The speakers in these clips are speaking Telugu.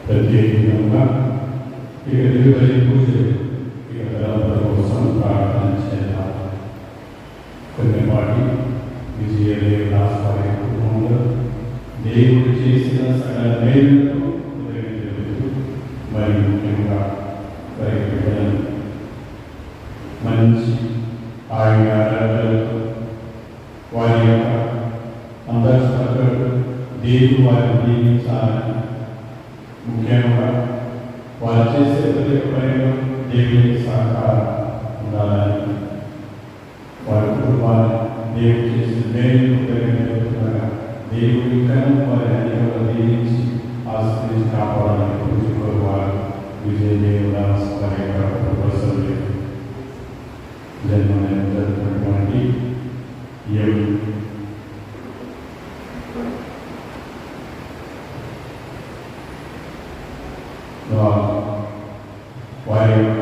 ప్రత్యేకంగా ఇక డెలివరీ పూజలు ఇక తరంతర కోసం ప్రార్థన చేద్దాం. కొన్నిపాటి విజయదేవ రాష్ట్రాల కుటుంబంలో దేవుడు చేసిన సకల మేలుతో మరి ముఖ్యంగా బిడ్డలను మంచి ఆయన ఆరాధనలతో వారి యొక్క అందరూ దేవుడు వారిని దీవించాలని, ముఖ్యంగా వారు చేసే ప్రతి ఒక్క పనిలో దేవుని సహకారం ఉండాలని, వారి కుటుంబాన్ని దేవుడు చేసిన మేలు దేవుడు ఇంకా వారి అన్ని దీవించి ఆశ్రయించిన వారి యొక్క ప్రొఫెసర్లు జన్మనటువంటి వారి యొక్క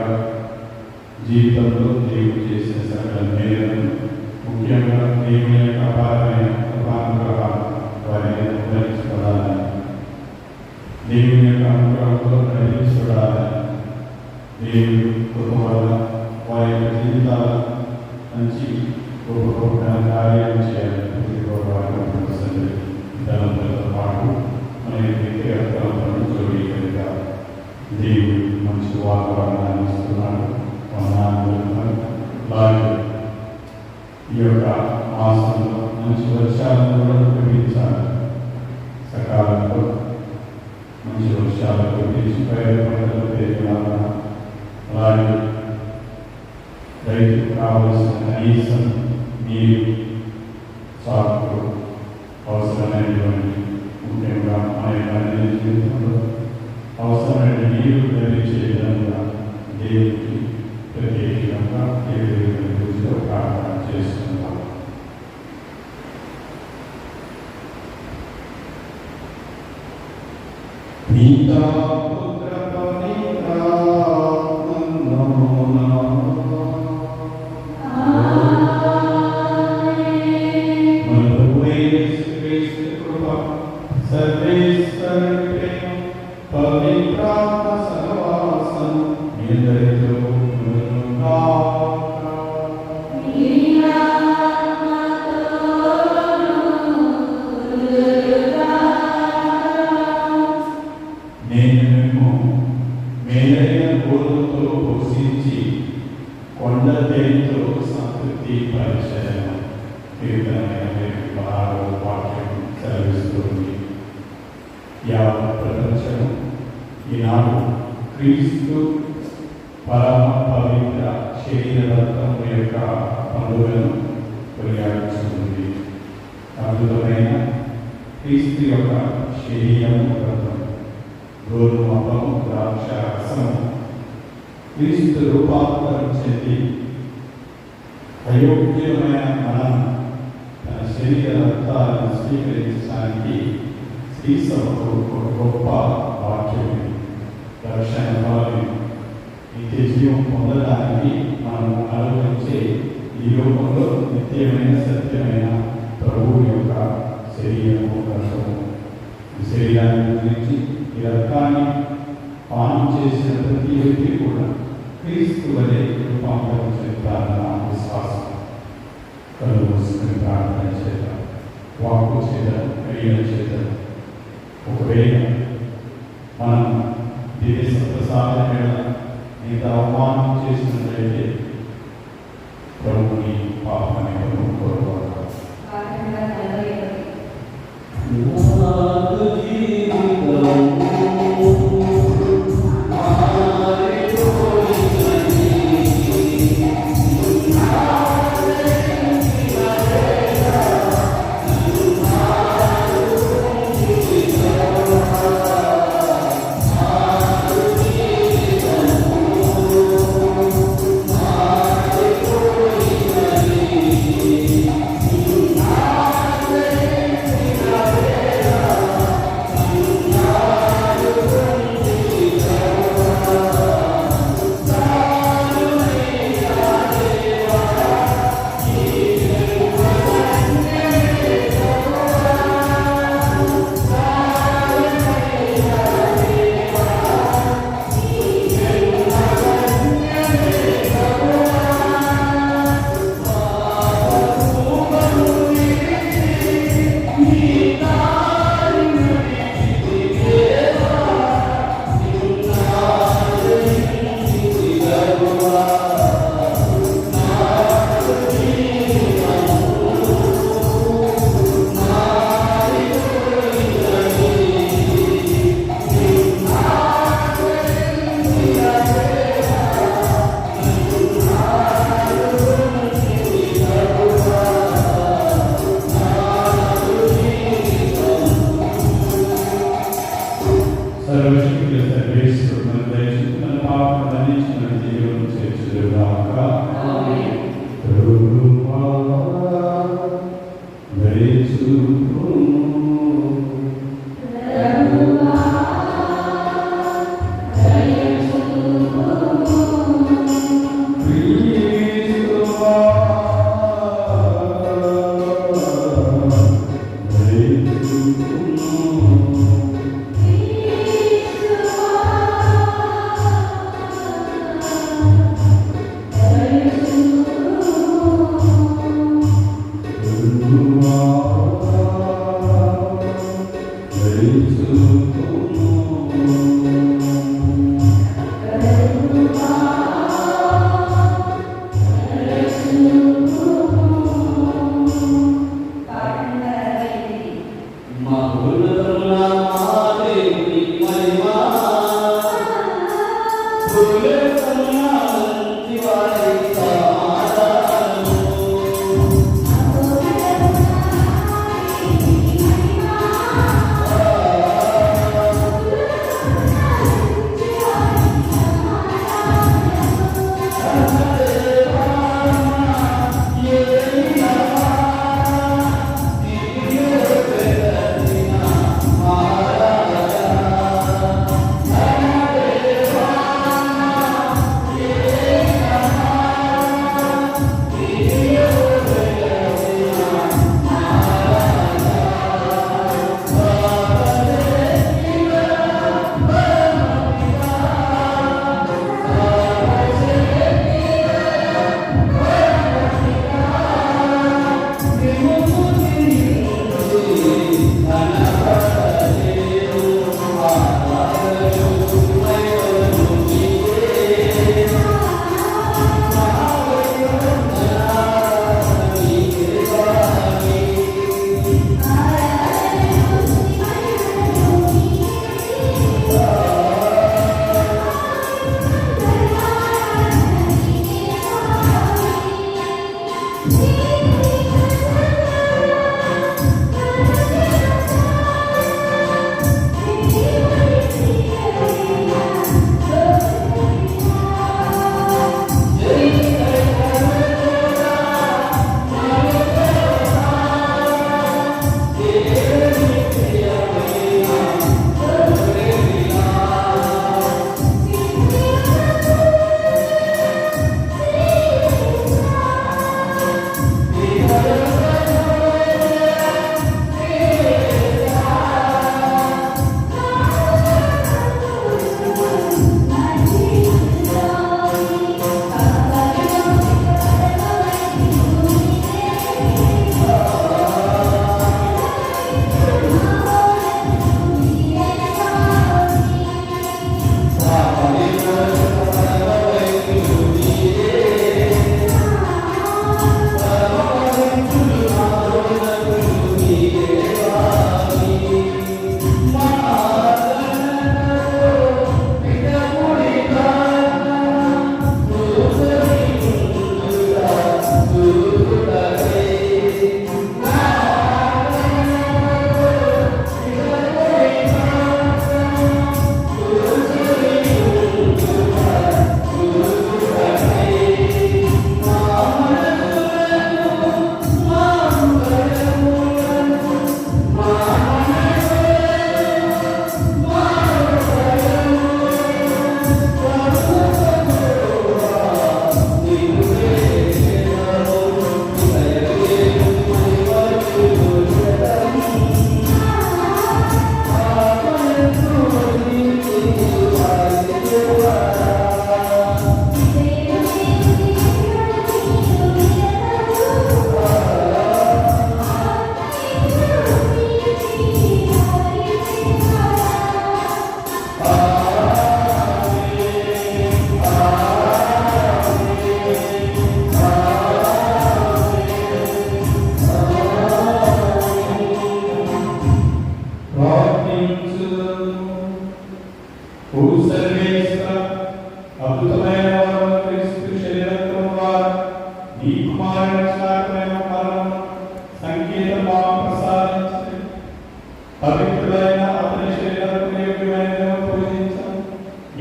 జీవితంలో దేవుడు చేసిన సకల మేలను ముఖ్యంగా దేవుని యొక్క అపారమైన కృపానుగ్రహాలు వారి ఉదరించబడాలని, దేవుని యొక్క అనుగ్రహంలో నడిపించబడాలని, దేవుడు కృప వల్ల వారి యొక్క జీవితాల మంచి గొప్ప కార్యాలు చేయాలని తలంపులతో పాటు మన వ్యక్తిగత తలంపులను జోడీకరిగా దేవుడు మంచి వాతావరణాన్ని ఇస్తున్నాడు. అలాగే ఈ యొక్క మాసంలో మంచి వర్షాలను కూడా కురిపించాలి. సకాలంలో మంచి వర్షాలు కురిపించి పైరు పంటలు పెరిగేలాగా, అలాగే రైతుకు కావలసిన కనీసం నీరు సాగు అవసరమైనటువంటి, ముఖ్యంగా మన యొక్క జీవితంలో అవసరమైన నీరు లభించే విధంగా దేవుడికి ప్రత్యేకంగా దేవుడి గురిలో ప్రార్థన చేస్తున్నాం. పితా పుత్ర పవిత్ర కొండతో సంతృప్తి పరిచయం వాక్యం సెలవిస్తుంది. యావత్ ప్రపంచం ఈనాడు క్రీస్తు పరమ పవిత్ర శరీర రక్తం యొక్క పండుగను కొనియాడుతుంది. అద్భుతమైన క్రీస్తు యొక్క శరీరం రక్తం, గోధుమ అప్పము, ద్రాక్ష రసము క్రీస్తు రూపాంతరం చెంది అయోగ్యమైన మనం తన శరీర రక్తాలను స్వీకరించడానికి శ్రీసభకు ఒక గొప్ప వాక్యం, రక్షణ ఫలం, నిత్య జీవం పొందడానికి మనం ఆలోచించే ఈ లోకంలో నిత్యమైన సత్యమైన ప్రభువు యొక్క శరీరము రక్తము. ఈ శరీరాన్ని గురించి, ఈ రక్తాన్ని పానం చేసిన ప్రతి వ్యక్తి కూడా క్రీస్తు వలె రూపాంతరం చెందుతారన్న విశ్వాసం కళ్ళు మూసుకుని ప్రార్థన చేద్దాం. వాక్కు చేద్దాం, క్రియలు చేద్దాం. ఒకవేళ మనం దివ్య సప్రసాదమైన ఇంత అవమానం చేసినట్లయితే ప్రభుని పాపని కోరుకోవాలి. సర్వశక్తుల సర్వేశ్వరుడు దయచేసి మన పాపములను మన్నించి మన జీవనం చేర్చుదుగాక. ప్రభువా దయచూపుము. పవిత్రులైన అతని శరీరానికి యోగ్యమైన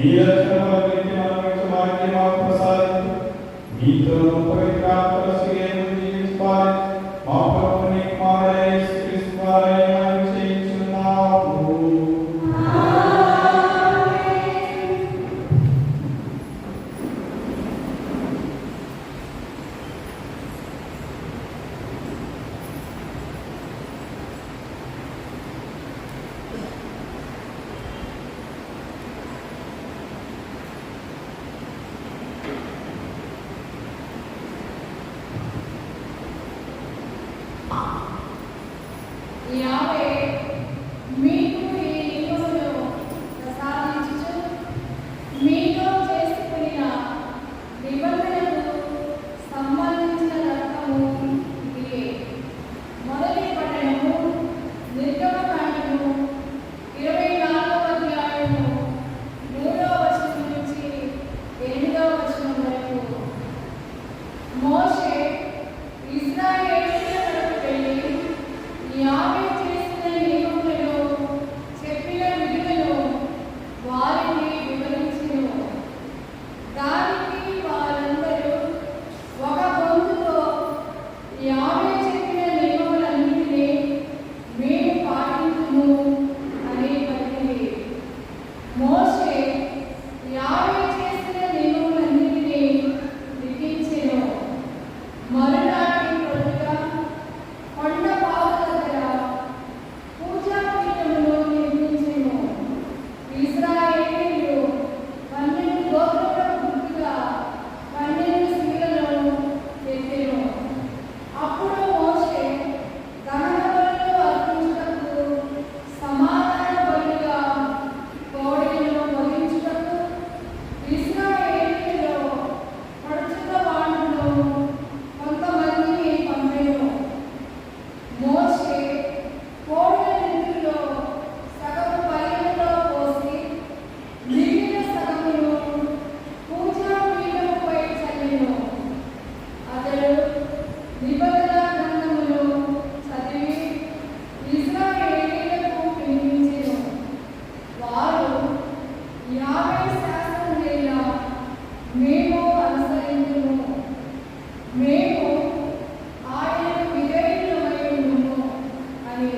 ఈ రక్షణ వలన మనకు భాగ్యం మాకు ప్రసాదించు. మీతో పవిత్రాత్మల శ్రేయము జీవించాలి. మా ప్రభుని కుమారుడైన యేసుక్రీస్తు ద్వారా మనము చేయించున్నాము. యావే మీకు ఈ నియమమును ప్రసాదించుచు మీతో చేసుకున్న నిబంధనకు సంబంధించిన రక్తము ఇదే. మొదటి పట్టణము నిర్గమకాండము 24వ అధ్యాయము 3వ వచనం నుంచి 8వ వచనం వరకు. మోషే ఇశ్రాయేలీయుల వద్దకు వెళ్ళి యావే చేసిన నియమములను చెప్పిన విధులను వారికి వివరించెను. దానికి వారందరూ ఒక గొంతుతో యావే చెప్పిన నియమములన్నిటినీ మేము పాటించుము అని పలికిరి. మోషే యావే చేసిన నియమములన్నిటినీ లిఖించెను. మరునాటి ప్రొద్దుట కొండ పాదు దగ్గర పూజాపీఠమును నిర్మించెను. ఇశ్రాయేలీయులు 12 గోత్రములకు గుర్తుగా 12 శిలలను ఎత్తెను. అప్పుడు మోషే దహన బలులు అర్పించుటకు, సమాధాన బలులుగా కోడెలను వధించుటకు ఇశ్రాయేలీయులలో పడుచున్న వాళ్లను కొంతమందిని పంపెను. మోషే కోడెల నెత్తుల్లో సగము బలిలో పోసి మిగిలిన సగమును పూజాపీఠముపై చల్లెను. అతడు నిబంధన గ్రంథమును చదివి ఇశ్రాయేలీయులకు వినిపించెను. వారు యావే శాసనములైన మేము అనుసరించుము, మేము ఆయనకు విధేయులమై ఉండుము అని.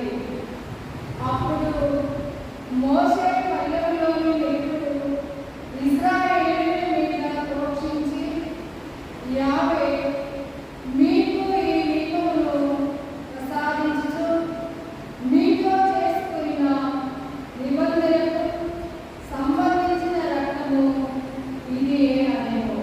అప్పుడు మోషే పల్లెంలోని నెత్తురు ఇశ్రాయేలీయుల మీద ప్రోక్షించి, యావే మీకు ఈ నియమమును ప్రసాదించుచు మీతో చేసుకున్న నిబంధనకు సంబంధించిన రక్తము ఇదే అనెను.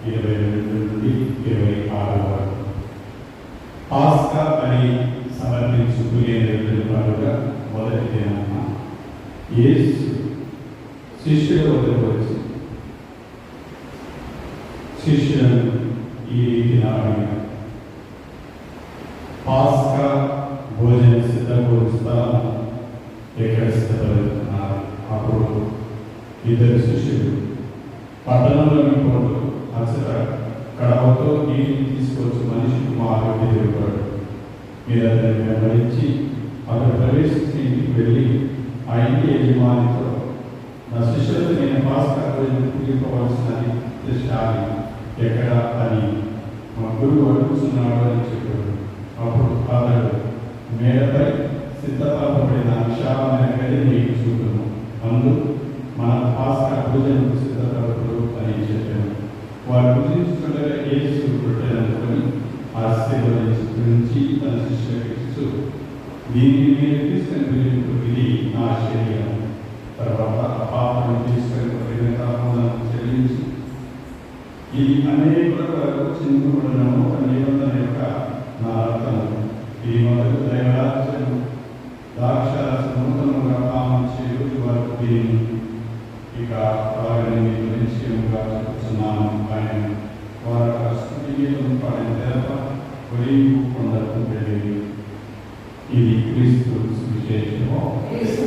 22 నుండి 26 వరకు. పాస్కా అని సమర్పించుకునే రోజులుగా మొదటి దినాన యేసు శిష్యుల వద్దకు వచ్చి శిష్యులను ఈ రీతిన అడిగారు, పాస్కా భోజనం సిద్ధపరుస్తాను, ఎక్కడ సిద్ధపడుతున్నారు? అప్పుడు ఇద్దరు శిష్యులు పట్టణంలోని పోటు అచ్చట కడవతో నీటిని తీసుకొచ్చి మనిషికి మా ఆరోగ్య ఎదురుపడు. మీరు అతన్ని వెంబడించి అతను ప్రవేశించి ఇంటికి వెళ్ళి ఆ ఇంటి యజమానితో, నా శిష్యులతో నేను పాస్కా భోజనం పూజించవలసినది తెచ్చాలి, ఎక్కడ అని మా గురువు అడుగుతున్నాడు అని చెప్పాడు. అప్పుడు అతడు, మేడపై సిద్ధపరచబడిన విశాలమైన గది మీకు చూపును, అందు మన పాస్కా భోజనం సిద్ధపరచడు అని చెప్పాను. వారు భుజించుకుంటే యేసు రొట్టెలనుకొని ఆశీర్వదించి గురించి తన శిష్యులకు ఇస్తూ, దీన్ని మీరు తీసుకొని ఇది నా శరీరం. తర్వాత ఆ పాత్రను తీసుకొని చెల్లించి, ఇది అనేకుల వరకు చిందుకున్న ఒక నిబంధన యొక్క నా రక్తము, ఈ మొదలు దైవరాజ్యము ద్రాక్షరస నూతనముగా పాలించే రోజు వరకు దీన్ని ఇక వారిని మీకు నిశ్చయముగా చెప్తున్నాను. ఆయన వారు స్థితిగీతం పాడిన తెరప ఒలింపు కొండకు వెళ్ళేది. ఇది క్రీస్తు సువిశేషము. యేసు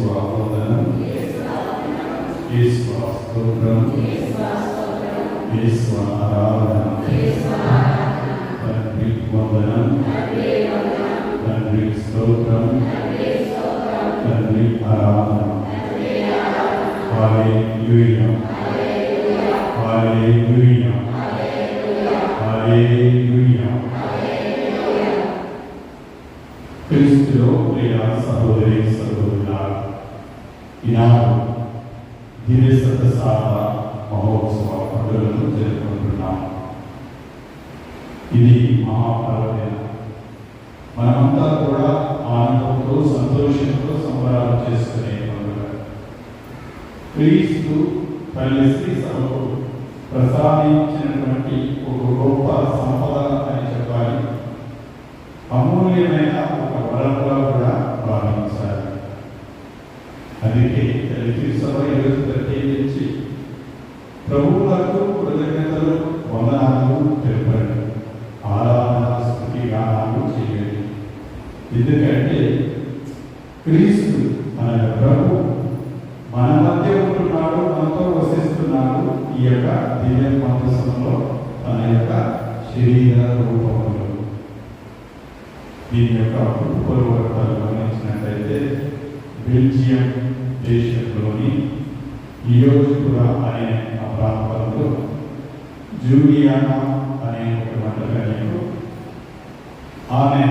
వందనం, యేసు స్తోత్రం, యేసు ఆరాధన. తండ్రి వందనం, తండ్రి స్తోత్రం, తండ్రి ఆరాధన. హల్లెలూయా, హల్లెలూయా, హల్లెలూయా. క్రీస్తులో ప్రియ సహోదరి సహోదరులారా, ఈనాడు దివ్య సప్తసార మహోత్సవ పండుగలను జరుపుకుంటున్నాం. ఇది మహాపర్వదినం. మనమంతా కూడా ఆనందంతో సంతోషంతో సంబరాలు చేసుకునే పండుగ. క్రీస్తు తల్లి శ్రీ సభకు ప్రసాదించినటువంటి ఒక గొప్ప సంపద అని చెప్పాలి. అమూల్యమైన ఒక వరంగా కూడా భావించాలి. అందుకే తల్లి సభ ఈరోజు ప్రత్యేకించి ప్రభువులకు కృతజ్ఞతలు వందనాలు తెలుపండి, ఆరాధన స్తుతి గానాలు చేయండి. ఎందుకంటే క్రీస్తు మన ప్రభు మన మధ్య ఉంటున్నాడు, మనతో వసిస్తున్నాడు. ఈ యొక్క దివ్య మందసంలో తన యొక్క శరీర రూపంలో. దీని యొక్క పూర్వవర్తాలు గమనించినట్లయితే బెల్జియం దేశంలోని లియోజ్పుర అనే ఆ ప్రాంతంలో జూలియానా అనే ఒక మండలంలో ఆమె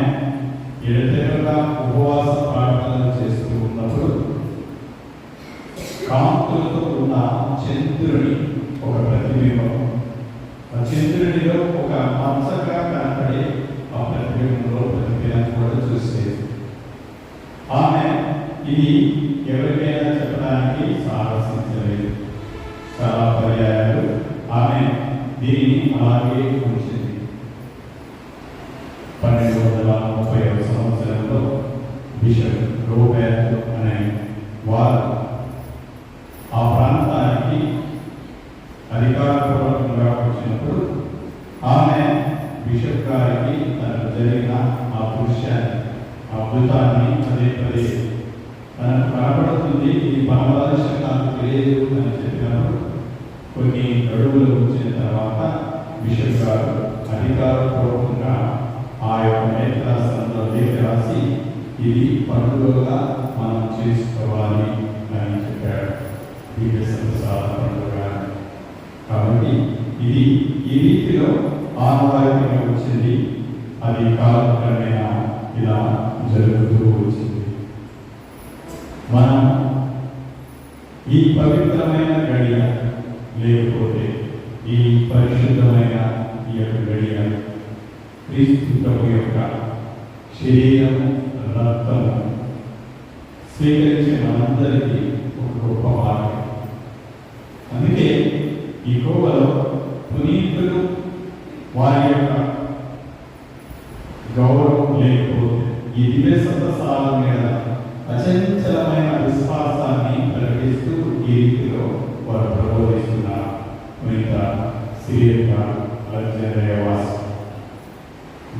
ఎడతెగక ఉపవాస ప్రార్థనలు చేస్తూ ఉన్నప్పుడు కాంతులతో ఉన్న చంద్రుని ఒక ప్రతిబింబం, ఆ చంద్రునిలో ఒక మచ్చగా కనపడే ఆ ప్రతిబింబంలో ప్రతిబింబం కూడా చూసేది. ఆమె ఇది ఎవరికైనా చెప్పడానికి సాహసించలేదు. చాలా పర్యాయాలు ఆమె దీనిని అలాగే ఉంచింది. 1230వ సంవత్సరంలో బిషప్ రోబర్ట్ అనే వారు ఆ ప్రాంతానికి అధికారపూర్వకంగా వచ్చినప్పుడు ఆమె బిషప్ గారికి తనకు జరిగిన ఆ పురుషాన్ని, ఆ అద్భుతాన్ని పదే పదే తనకు కనపడుతుంది, ఈ పరమదర్శనం నాకు తెలియదు అని చెప్పినప్పుడు కొన్ని అడుగులు వచ్చిన తర్వాత బిషప్ గారు అధికారపూర్వకంగా ఆ యొక్క నేత్రాసనంలో లేఖ రాసి ఇది పండుగగా మనం చేసుకోవాలి అని చెప్పాడు. దివ్య సంసార పండుగ. కాబట్టి ఇది ఈ రీతిలో ఆనవాయితీగా వచ్చింది. అది కాలక్రమేణా ఇలా జరుగుతూ వచ్చింది. మనం ఈ పవిత్రమైన గడియ లేకపోతే ఈ పరిశుద్ధమైన ఈ యొక్క గడియ క్రీస్తు ప్రభు యొక్క శరీరము రక్తము స్వీకరించే మనందరికీ ఒక గొప్ప భాగ్యం. అందుకే ఈ కోవలో పునీతులు వారి యొక్క గౌరవం లేకపోతే ఈ దివ్య సతసాల మీద అచంచలమైన విశ్వాసాన్ని ప్రకటిస్తూ ఈ రీతిలో వారు ప్రబోధిస్తున్నారు. మిగతా సిరియా అలెగ్జాండ్రియవాసి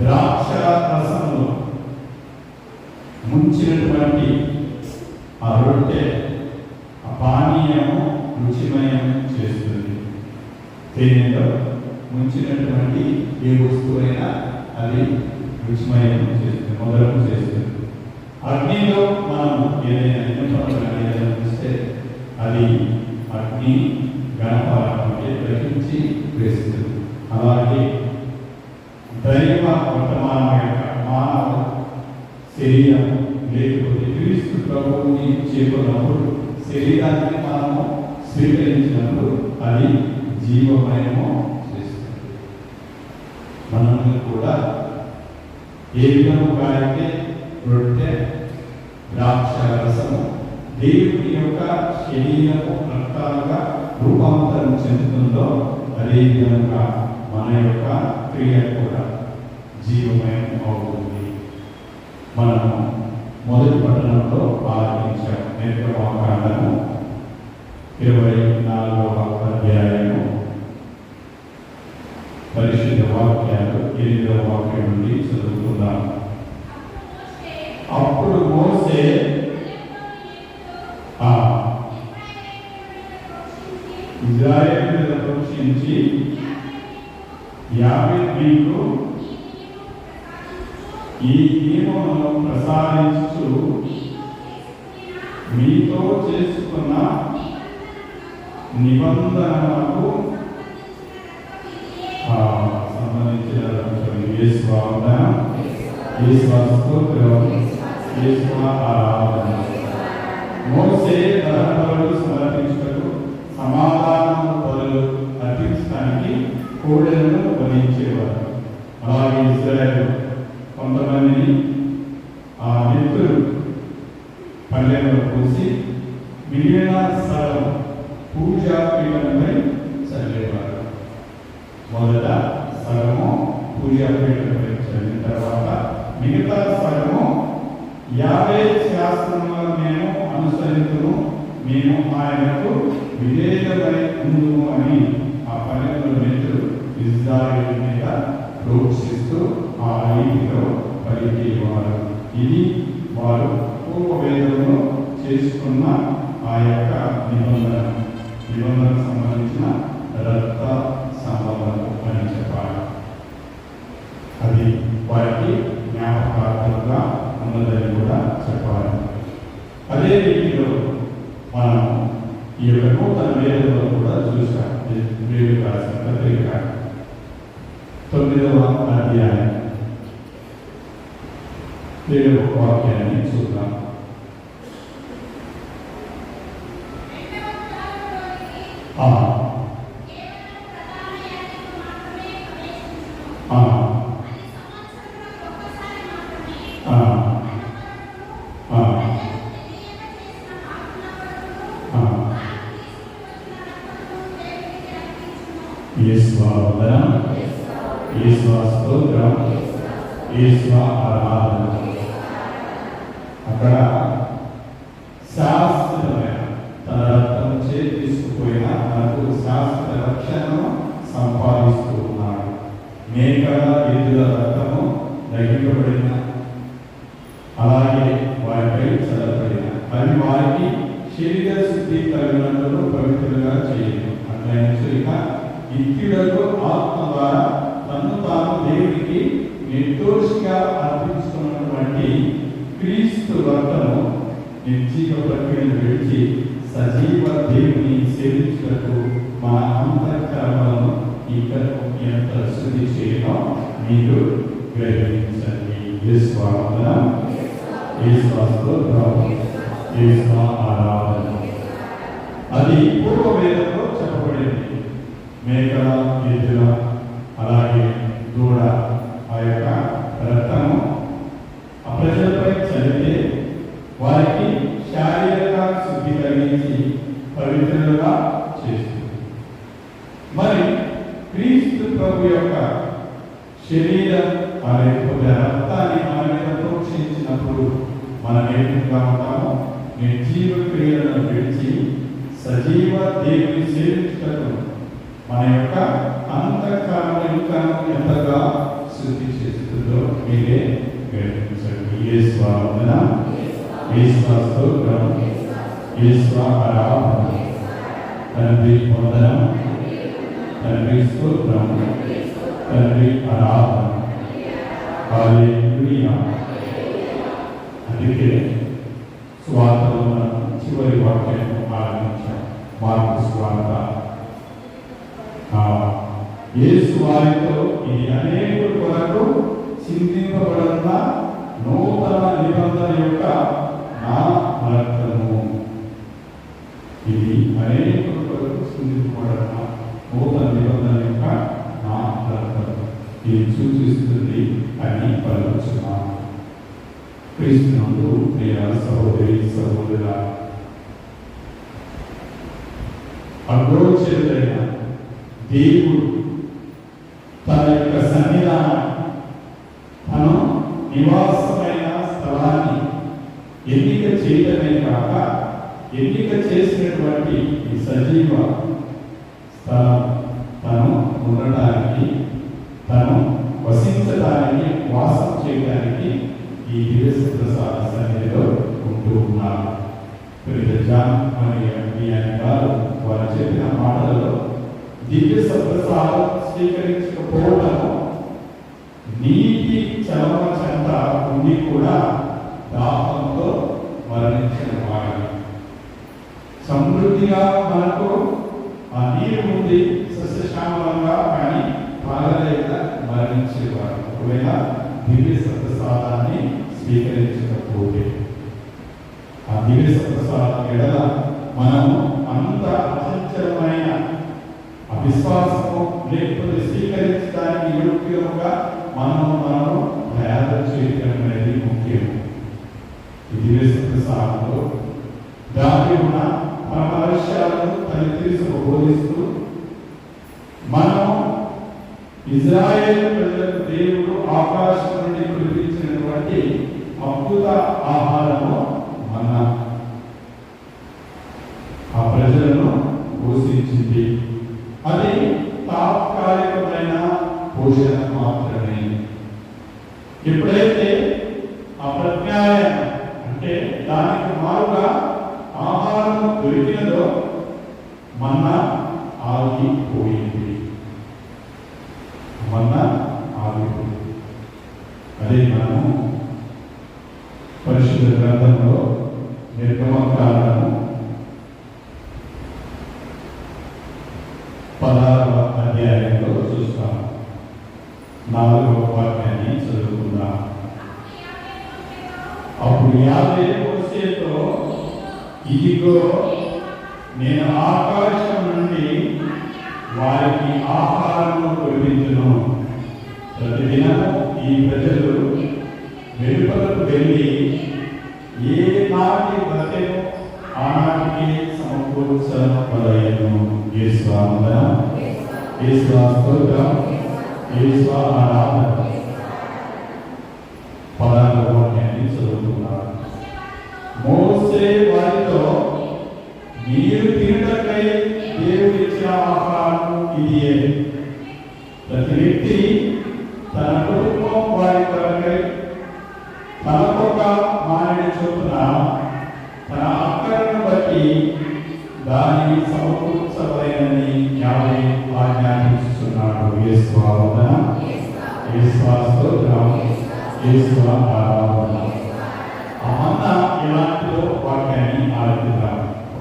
ద్రాక్ష రసంలో ముంచినటువంటి ఆ రొట్టె ఆ పానీయము రుచిమయం చేస్తుంది. తేనెలో ముంచినటువంటి ఏ వస్తువైనా అది రుచిమయం చేస్తుంది, మొదలు చేస్తుంది. అగ్నిలో మనం ఏదైనా ఏదైనా చూస్తే అది అగ్ని గణపాలే గ్రహించి వేస్తుంది. అలాగే దైవ వర్తమానం యొక్క మానవ శరీరం లేకపోతే క్రీస్తు ప్రభువుని చేరుకున్నప్పుడు శరీరాన్ని మనము స్వీకరించినప్పుడు అది జీవమయము చేస్తుంది. మనము కూడా ఏ విధముగా అయితే రొట్టె ద్రాక్ష రసము దేవుని యొక్క శరీరము రక్తాలుగా రూపాంతరం చెందుతుందో అదే విధంగా మన యొక్క క్రియ కూడా జీవమయం అవుతుంది. మనము మొదటి పట్టణంలో ఆలోచించాము. నిర్గమకాండము 24వ అధ్యాయము పరిశుద్ధ వాక్యాలు 8వ వాక్యం నుండి చదువుకుందాం. అప్పుడు మోసే ఇజ్రాయేలును రక్షించి యాబేతు ఈ నియమమును ప్రసాదించు మీతో చేసుకున్న నిబంధనలకు సంబంధించిన మోసే దహనబలులు సమర్పించుటకు సమాధానము బలులు అర్పించడానికి కోడెలను వధించేవారు. అలాగే ఇశ్రాయేలు కొంతమందిని ఆ నెత్తులు పల్లెల్లో పోసి మిగిలిన స్థలం పూజా పీఠంపై చల్లేవారు. మొదట సగము పూజా పీఠంపై చల్లిన తర్వాత మిగతా సగము 50 శాస్త్రములను మేము అనుసరించును, మేము ఆయనకు విధేయులమై ఉండుము అని ఆ పల్లెల్లో నెత్తులు ఇశ్రాయేలు మీద ప్రోక్షిస్తూ ఆ రీతిలో పలికేవారు. ఇది వారు పూర్వవేదంలో చేసుకున్న ఆ యొక్క నిబంధనకు సంబంధించిన రక్త సంబంధము అని చెప్పాలి. అది వారికి జ్ఞాపకార్థంగా ఉన్నదని కూడా చెప్పాలి. అదే రీతిలో మనం ఈ యొక్క నూతన వేదంలో కూడా చూసాం. వేరు రాసిన పత్రిక 9వ అధ్యాయం 7వ వాక్యాన్ని చూద్దాం. అక్కడ శాశ్వతమైన తన రక్తం తీసుకుపోయిన మనకు శాశ్వత రక్షణను సంపాదిస్తూ ఉన్నాడు. మేకల ఎద్దుల రక్తము దగ్గింపబడిన, అలాగే వారిపై చల్లబడిన, అవి వారికి శరీర శుద్ధి కలిగినట్లు పవిత్రులుగా చేయను. అట్లయిన ఇక ఇత్యులకు ఆత్మ ద్వారా తను తాను దేవునికి నిర్దోషిగా అర్పించుకున్నటువంటి క్రీస్తు రక్తము నిర్జీవ ప్రక్రియను విడిచి సజీవ దేవుని సేవించుటకు మా అంతఃకరణలను ఇక్కడకు ఎంత శుద్ధి చేయడం మీరు గ్రహించండి. ఆరాధన అది పూర్వవేదంలో చెప్పబడింది. మేకల ఎద్దుల అలాగే దూడ ఆ యొక్క రక్తము ఆ ప్రజలపై చదివితే వారికి శారీరక శుద్ధి కలిగించి పవిత్రులుగా చేస్తుంది. క్రియలను విడిచి సజీవ దేవుని సేవించుటకు మన యొక్క అంతఃకరణను ఎంతగా శుద్ధి చేస్తుందో మీరే గ్రహించండి. యేసు వందనం, యేసు స్తోత్రం, యేసు ఆరాధన. తండ్రి వందనం, తండ్రి స్తోత్రం, తండ్రి ఆరాధన. హల్లెలూయా. అందుకే స్వార్థలో మనం చివరి వాక్యాన్ని ఆరంభించాం. మార్కు స్వార్థ. యేసు వారితో ఇది అనేకుల కొరకు చిందింపబడిన నూతన నిబంధన యొక్క నా రక్తము. ఇది అనేకుల కొరకు చిందింపబడిన నూతన నిబంధన యొక్క నా రక్తము. ఇది సూచిస్తుంది అని పలుకుతున్నాను. క్రీస్తునందు ప్రియ సహోదరి సహోదరుల, అగోచరుడైన దేవుడు తన యొక్క సన్నిధానం, తను నివాసమైన స్థలాన్ని ఎన్నిక చేయడమే కాక ఎన్నిక చేసినటువంటి ఈ సజీవ స్థలం తను ఉండడానికి, తను వసించడానికి, వాసం చేయడానికి ఈ దివ్య ప్రసాద సన్నిధిలో ఉంటూ ఉన్నారు. వారు చెప్పిన మాటలలో దివ్య ప్రసాదం స్వీకరించకపోవడము నీటి చలమ చెంత ఉండి కూడా దాహంతో మరణించిన వాడు. సమృద్ధిగా మనకు ఆ నీరు ఉంది, సస్యశ్యామలంగా, కానీ తాగలేక మరణించేవాడు. ఒకవేళ దివ్య ప్రసాదాన్ని స్వీకరించకపోతే ఆ దివ్య ప్రసాదం ఎడల మనము అంత అచంచలమైన అవిశ్వాసము లేకపోతే స్వీకరించడానికి యోగ్యముగా మనము తయారు చేయడం అనేది ముఖ్యం. ఈ దివ్య ప్రసాదంలో దాని ఉన్న పరమ రహస్యాలను తల్లి బోధిస్తూ మనం ఇజ్రాయేలు ప్రజలకు దేవుడు ఆకాశం నుండి కురిపించినటువంటి అద్భుత ఆహారము మన్నా ఆ ప్రజలను పోషించింది. అది తాత్కాలికమైన పోషణ మాత్రమే. ఎప్పుడైతే ఆ ప్రత్యాయం అంటే దానికి మారుగా ఆహారం దొరికినదో మన్నా ఆగిపోయింది. మన్నా ఆగిపోయింది. అదే మనము పరిశుద్ధ గ్రంథంలో నిర్గమకాండము 16వ అధ్యాయంలో చూస్తాం. 4వ వాక్యాన్ని చదువుకుందాం. అప్పుడు యావే మోషేతో, ఇదిగో నేను ఆకాశం నుండి వారికి ఆహారము కురిపించును. ప్రతిదినము ఈ ప్రజలు వెలుపలకు వెళ్ళి ఏ నాటి బ్రతెను ఆనాటికి సమకూర్చబడెను. యేసు వందనం, యేసు స్తోత్రం, యేసు ఆరాధన. 16వ వాక్యాన్ని చదువుతున్నారు. మోసే వారితో, మీరు తినటకై దేవుడు ఇచ్చిన ఆహారం ఇదియే. ప్రతి వ్యక్తి తన కుటుంబం వారి కొరకై తనకొక మానవుడి చొప్పున తన అక్కరను బట్టి దానిని సమకూర్చబడేనని యావే ఆజ్ఞాపిస్తున్నాడు. యేసు వందనం, యేసు స్తోత్రం, యేసు ఆరాధన. ఆ మన్నా ఎలాంటిదో వాక్యాన్ని ఆలోచిద్దాం.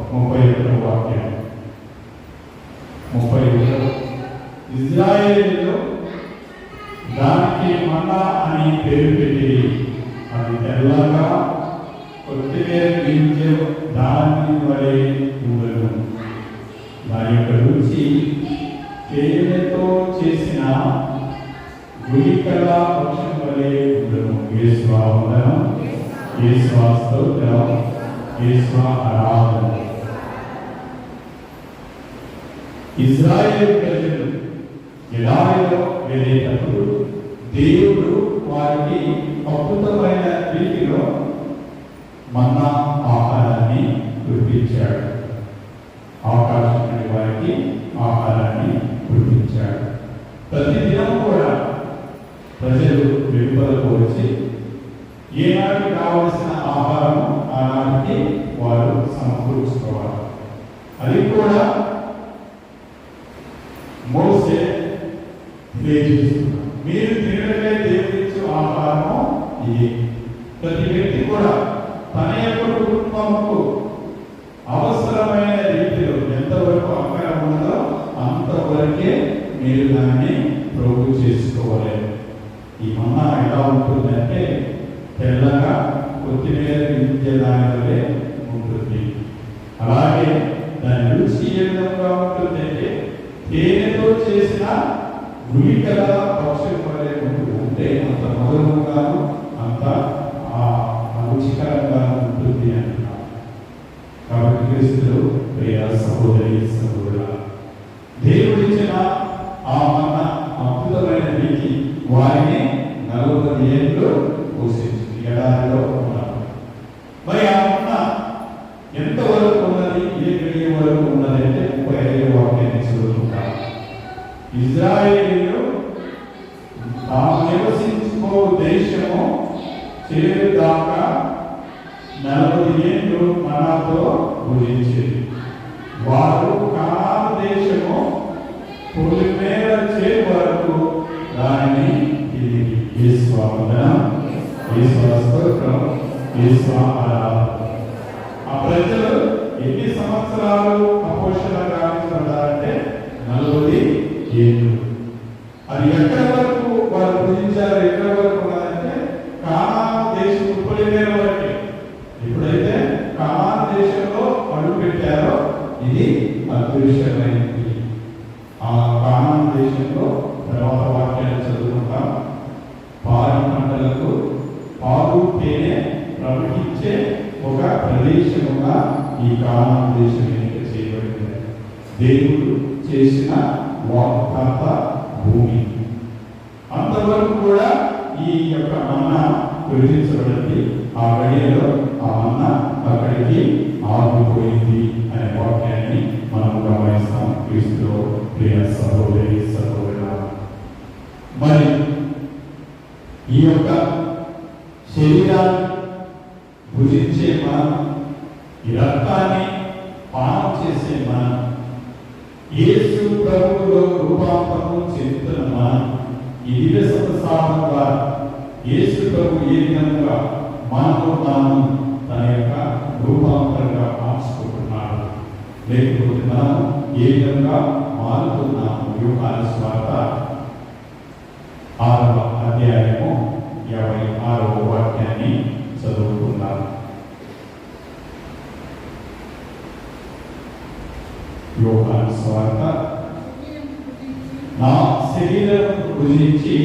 31వ వాక్యం. 31 ఇజ్రాయేలులో దానికి మన్నా అని పేరు పెట్టి, అది తెల్లగా కొద్దిగా గింజ దాని వలె ఉండదు. దాని యొక్క రుచి తేనెతో చేసిన గుళికల పక్షం వలె ఉండదు. యేసు వందనం, యేసు స్తోత్రం, యేసు ఆరాధన. ఇజ్రాయేలు ప్రజలు ఎడారిలో వెళ్ళేటప్పుడు దేవుడు వారికి అద్భుతమైన రీతిలో మన్నా ఆహారాన్ని కురిపించాడు. భద్రపరిచి ఏనాటికి కావలసిన ఆహారం ఆనాటికి వారు సమకూర్చుకోవాలి. అది కూడా మోసే తెలియజేస్తున్నారు. మీరు తినడమే దేవుడిచ్చు ఆహారము ఇది. ప్రతి వ్యక్తి కూడా తన యొక్క కుటుంబముకు అవసరమైన రీతిలో ఎంతవరకు అక్కడ ఉన్నదో అంతవరకే మీరు దాన్ని ప్రోగు చేసుకోవాలి. ఈ మన్నా ఎలా ఉంటుందంటే తెల్లగా కొత్తిమీర గింజ దాని వల్లే ఉంటుంది. అలాగే దాని రుచి ఏ విధంగా ఉంటుందంటే తేనెతో చేసిన గుళికల పక్షుల వల్లే ఉంటుంది. అంటే అంత మధురంగాను అంత రుచికరంగా ఉంటుంది అంటున్నారు. కాబట్టి క్రీస్తులు ప్రియ సహోదరి సహోదరుల, దేవుడిచ్చిన ఆ మన్నా అద్భుతమైన రీతి వారిని 40 ఏళ్ళు పోషించింది. ఎడారిలో ఉన్నారు. మరి ఆ మన్నా ఎంతవరకు ఉన్నది, ఏ గడియ వరకు ఉన్నది అంటే 35వ వాక్యాన్ని చదువుకుంటారు. ఇజ్రాయేలీయులు తాము నివసించుకో దేశము చేరుదాకా 40 ఏళ్ళు మన్నాతో భుజించేది. వారు కనాను దేశము పొలిమేర చేరు వరకు దానిని తిరిగి ఆ ప్రజలు ఎన్ని సంవత్సరాలు అపోషణ గావించబడ్డారంటే 40 ఏళ్ళు. అది ఎక్కడి వరకు వారు భుజించారు, ఎక్కడి వరకు ఉన్నదంటే కానాను దేశం పొలిమేర వరకే. ఎప్పుడైతే కానాను దేశంలో అడుగు పెట్టారో ఇది అదృశ్యమైంది. ఆ కానాను దేశంలో తర్వాత వాక్యాలు చదువుకుంటాం. పాడి పంటలకు పాలు తేనె ప్రవహించే ఒక ప్రదేశముగా ఈ కానాను దేశం ఎన్నిక చేయబడింది. దేవుడు చేసిన వాగ్దాత భూమి. అంతవరకు కూడా ఈ యొక్క మన్నా విభజించబడింది. ఆ గడియలో ఆ మన్నా అక్కడికి ఆగిపోయింది అనే వాక్యాన్ని మనం గమనిస్తాం. క్రీస్తులో ప్రియ సహోదరి సహోదరుల, మరి ఈ యొక్క శరీరాన్ని భుజించే మనం, ఈ రక్తాన్ని పానం చేసే మనం, యేసు ప్రభువులో రూపాంతరము చెందుతున్న మనం, ఈ దివ్య సంసారం ద్వారా యేసు ప్రభు ఏ విధంగా మనకు తాను తన యొక్క రూపాంతరంగా మార్చుకుంటున్నాడు, లేకపోతే మనం ఏ విధంగా మారుతున్నాము. యోహాను సువార్త 6వ అధ్యాయము 56వ వాక్యాన్ని చదువుకుందాం. యోహాను సువార్త, నా శరీరం భుజించి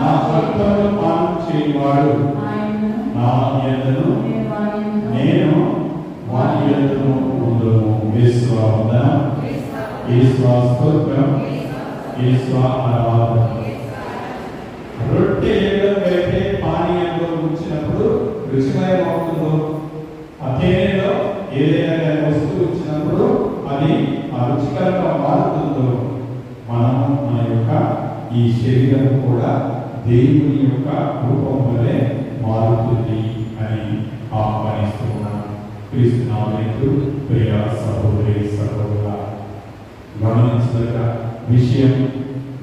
నా రక్తమును పానం చేయవాడు నా యందును నేను వాని యందును ఉండును. యేసువందనం, యేసువా స్తోత్రం, యేసువా ఆరాధన. రొట్టె ఏ విధంగా అయితే పానీయంలో ఉంచినప్పుడు రుచిమయం అవుతుందో, ఆ తేనెలో ఏదైనా వస్తువు ఉంచినప్పుడు అది ఆ రుచికరంగా మారుతుందో, మనము మన యొక్క ఈ శరీరం కూడా దేవుని యొక్క రూపం వలె మారుతుంది అని ఆహ్వానిస్తున్నాను. క్రీస్తు నామములో ప్రియ సహోదరి సహోదరుల, గమనించదగ్గ విషయం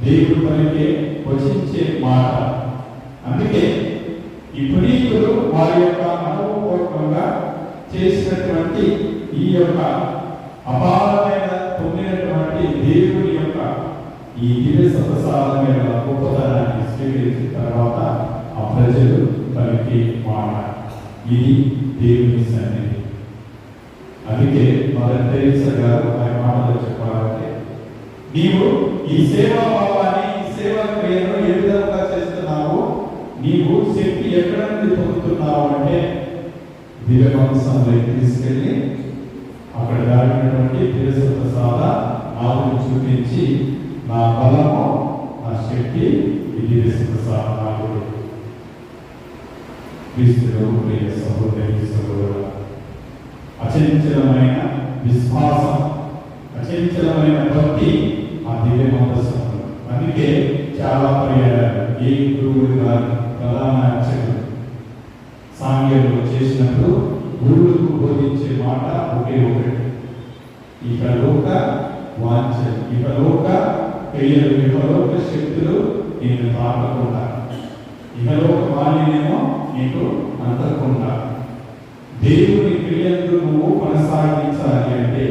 దేవుడు పలికే వచించే మాట. అందుకే ఈ పునీతులు వారి యొక్క అనుభవపూర్వకంగా చేసినటువంటి ఈ యొక్క అపారమైన పొందినటువంటి దేవుని యొక్క ఈ దివ్య సప్రసాదమైన గొప్పతనాన్ని స్వీకరించిన తర్వాత ఆ ప్రజలు పలికే మాట ఇది దేవుని సన్నిధి. అందుకే మదర్ తెరెసా గారు ఆ మాటలో చెప్పాలంటే, నీవు ఈ సేవా భావాన్ని, ఈ సేవా క్రియను ఏ విధంగా చేస్తున్నావు, నీవు శక్తి ఎక్కడ నుండి పొందుతున్నావు అంటే దివ్య వంశంలోకి తీసుకెళ్ళి అక్కడ దాడినటువంటి దివ్య ప్రసాద ఆవును చూపించి, నా బలము నా శక్తి ఈ దివ్య ప్రసాద ఆవుడు. క్రీస్తులో ప్రియ సహోదరి సహోదరుల, అచంచలమైన విశ్వాసం, అచంచలమైన భక్తి ఆ దివ్య మందసం. అందుకే చాలా పర్యాయాలు ఏ గురువులు కానీ ప్రధాన అర్చకులు సాంగ్యంలో చేసినప్పుడు గురువులకు బోధించే మాట ఒకే ఒకటి, ఇహలోక వాంఛలు, ఇహలోక క్రియలు, ఇహలోక శక్తులు నేను తాకకుండా, ఇహలోక వాణినేమో నీకు అంతకుండా. దేవుని క్రియలు నువ్వు కొనసాగించాలి అంటే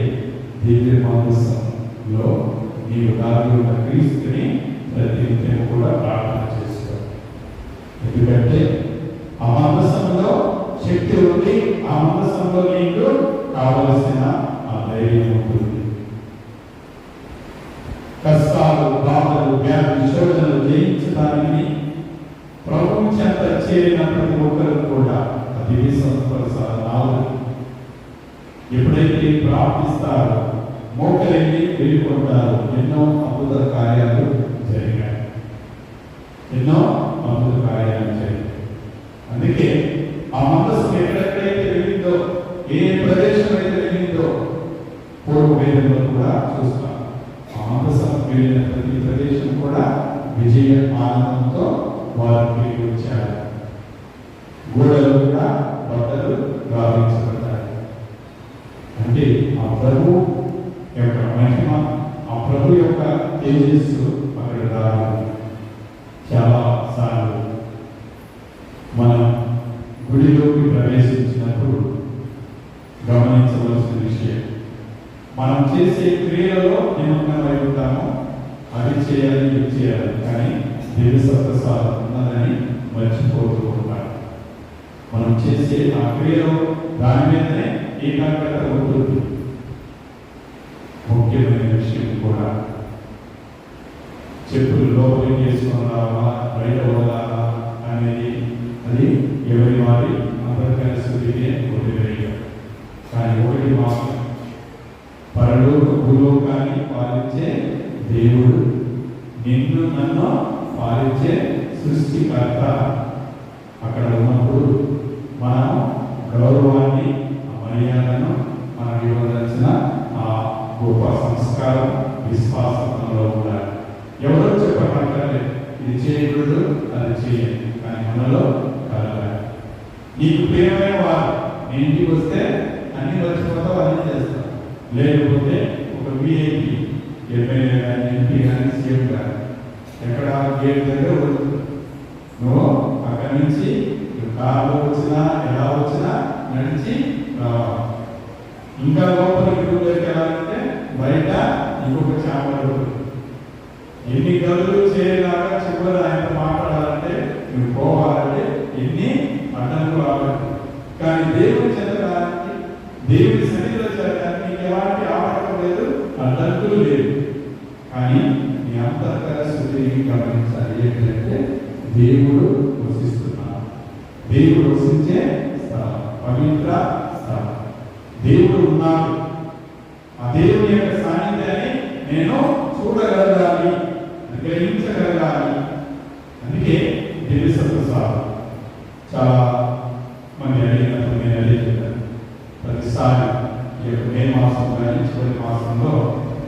దివ్య మాంసంలో నీవు దాగి ఉన్న క్రీస్తుని ప్రతినిత్యం కూడా ప్రార్థన చేసుకో. ఎందుకంటే ఆ మందసంలో శక్తి ఉంది, ఆ మందసంలో నీకు కావలసిన ఆ ధైర్యం ఉంటుంది. కష్టాలు, బాధలు, వ్యాధి, శోధనలు జయించడానికి ప్రభువు చెంత చేరిన ప్రతి ఒక్కరు కూడా అది సంస్కరిస్తారు. ఎప్పుడైతే ప్రార్థిస్తారో మోకరిని వెళ్ళిపోతారు, ఎన్నో అద్భుత కార్యాలు జరిగాయి, ఎన్నో అద్భుత కార్యాలు జరిగాయి. అందుకే ఆ మనసు ఎక్కడెక్కడైతే వెళ్ళిందో, ఏ ప్రదేశం అయితే వెళ్ళిందో పూర్వ వేదంలో కూడా చూస్తాం. ఆ మనసు వెళ్ళిన ప్రతి ప్రదేశం కూడా విజయ ఆనందంతో వారు తిరిగి వచ్చారు. గోడలు కూడా బట్టలు గావించబడ్డాయి. అంటే ఆ ప్రభు యొక్క మహిమ, ఆ ప్రభు యొక్క తేజస్సు అక్కడ రావాలి. చాలా సార్లు మనం గుడిలోకి ప్రవేశించినప్పుడు గమనించవలసిన విషయం, మనం చేసే క్రియలలో నిమగ్నమై ఉంటాము. అది చేయాలి, ఇది చేయాలి, కానీ దేవి సప్రసాదం ఉన్నదని మర్చిపోతూ ఉంటాం. మనం చేసే ఆ క్రియలో దాని మీదనే ఏకాగ్రత ఉంటుంది. ముఖ్యమైన విషయం కూడా చెప్పులు లోపలికి వేసుకొని రావాలా, బయట వదలాలా అనేది అది ఎవరి వారి అంతర్కరిస్తుడికే వదిలేయ. కానీ ఒకటి మాత్రం, పరలోక భూలోకాన్ని పాలించే దేవుడు, నిన్ను నన్ను పాలించే సృష్టికర్త అక్కడ ఉన్నప్పుడు మనం గౌరవాన్ని, మర్యాదను మనం ఇవ్వవలసిన ఆ గొప్ప సంస్కారం, విశ్వాసంలో ఉండాలి. ఎవరో చెప్పమంటారు ఇది చేయకూడదు, అది చేయండి, కానీ మనలో కలగాలి. నీకు ప్రియమైన వారు నీ ఇంటికి వస్తే అన్ని మర్చిపోతావు, అన్ని చేస్తావు. లేకపోతే ఒక విఐపి, ఎమ్మెల్యే కానీ, ఎంపీ కానీ, సీఎం కానీ ఎక్కడ గేట్ దగ్గర ఉంటుంది, నువ్వు అక్కడి నుంచి కార్లో వచ్చినా ఎలా వచ్చినా నడిచి రావాలి. ఇంకా లోపలికి గుడిలోకి వెళ్ళాలంటే బయట ఇంకొక చాపలు ఎన్ని గదులు చేయలాగా చివరి ఆయనతో మాట్లాడాలంటే నువ్వు పోవాలంటే ఎన్ని అడ్డంకులు రావాలి. కానీ దేవుని చెందడానికి, దేవుని సన్నిధిలో చేరడానికి నీకు ఎలాంటి ఆటంకం లేదు, అడ్డంకులు లేదు. కానీ నీ అంతర్గత స్థితిని గమనించాలి. ఏంటంటే దేవుడు వసిస్తున్నాడు, దేవుడు వసించే స్థలం, పవిత్ర స్థలం. దేవుడు ఉన్నాడు. ఆ దేవుని యొక్క సాన్నిధ్యాన్ని నేను చూడగలగాలి, గ్రహించగలగాలి. అందుకే దివ్య సప్రసాదం చాలా మంది అడిగినప్పుడు నేను అదే చెప్పాను. ప్రతిసారి మే మాసం కానీ చివరి మాసంలో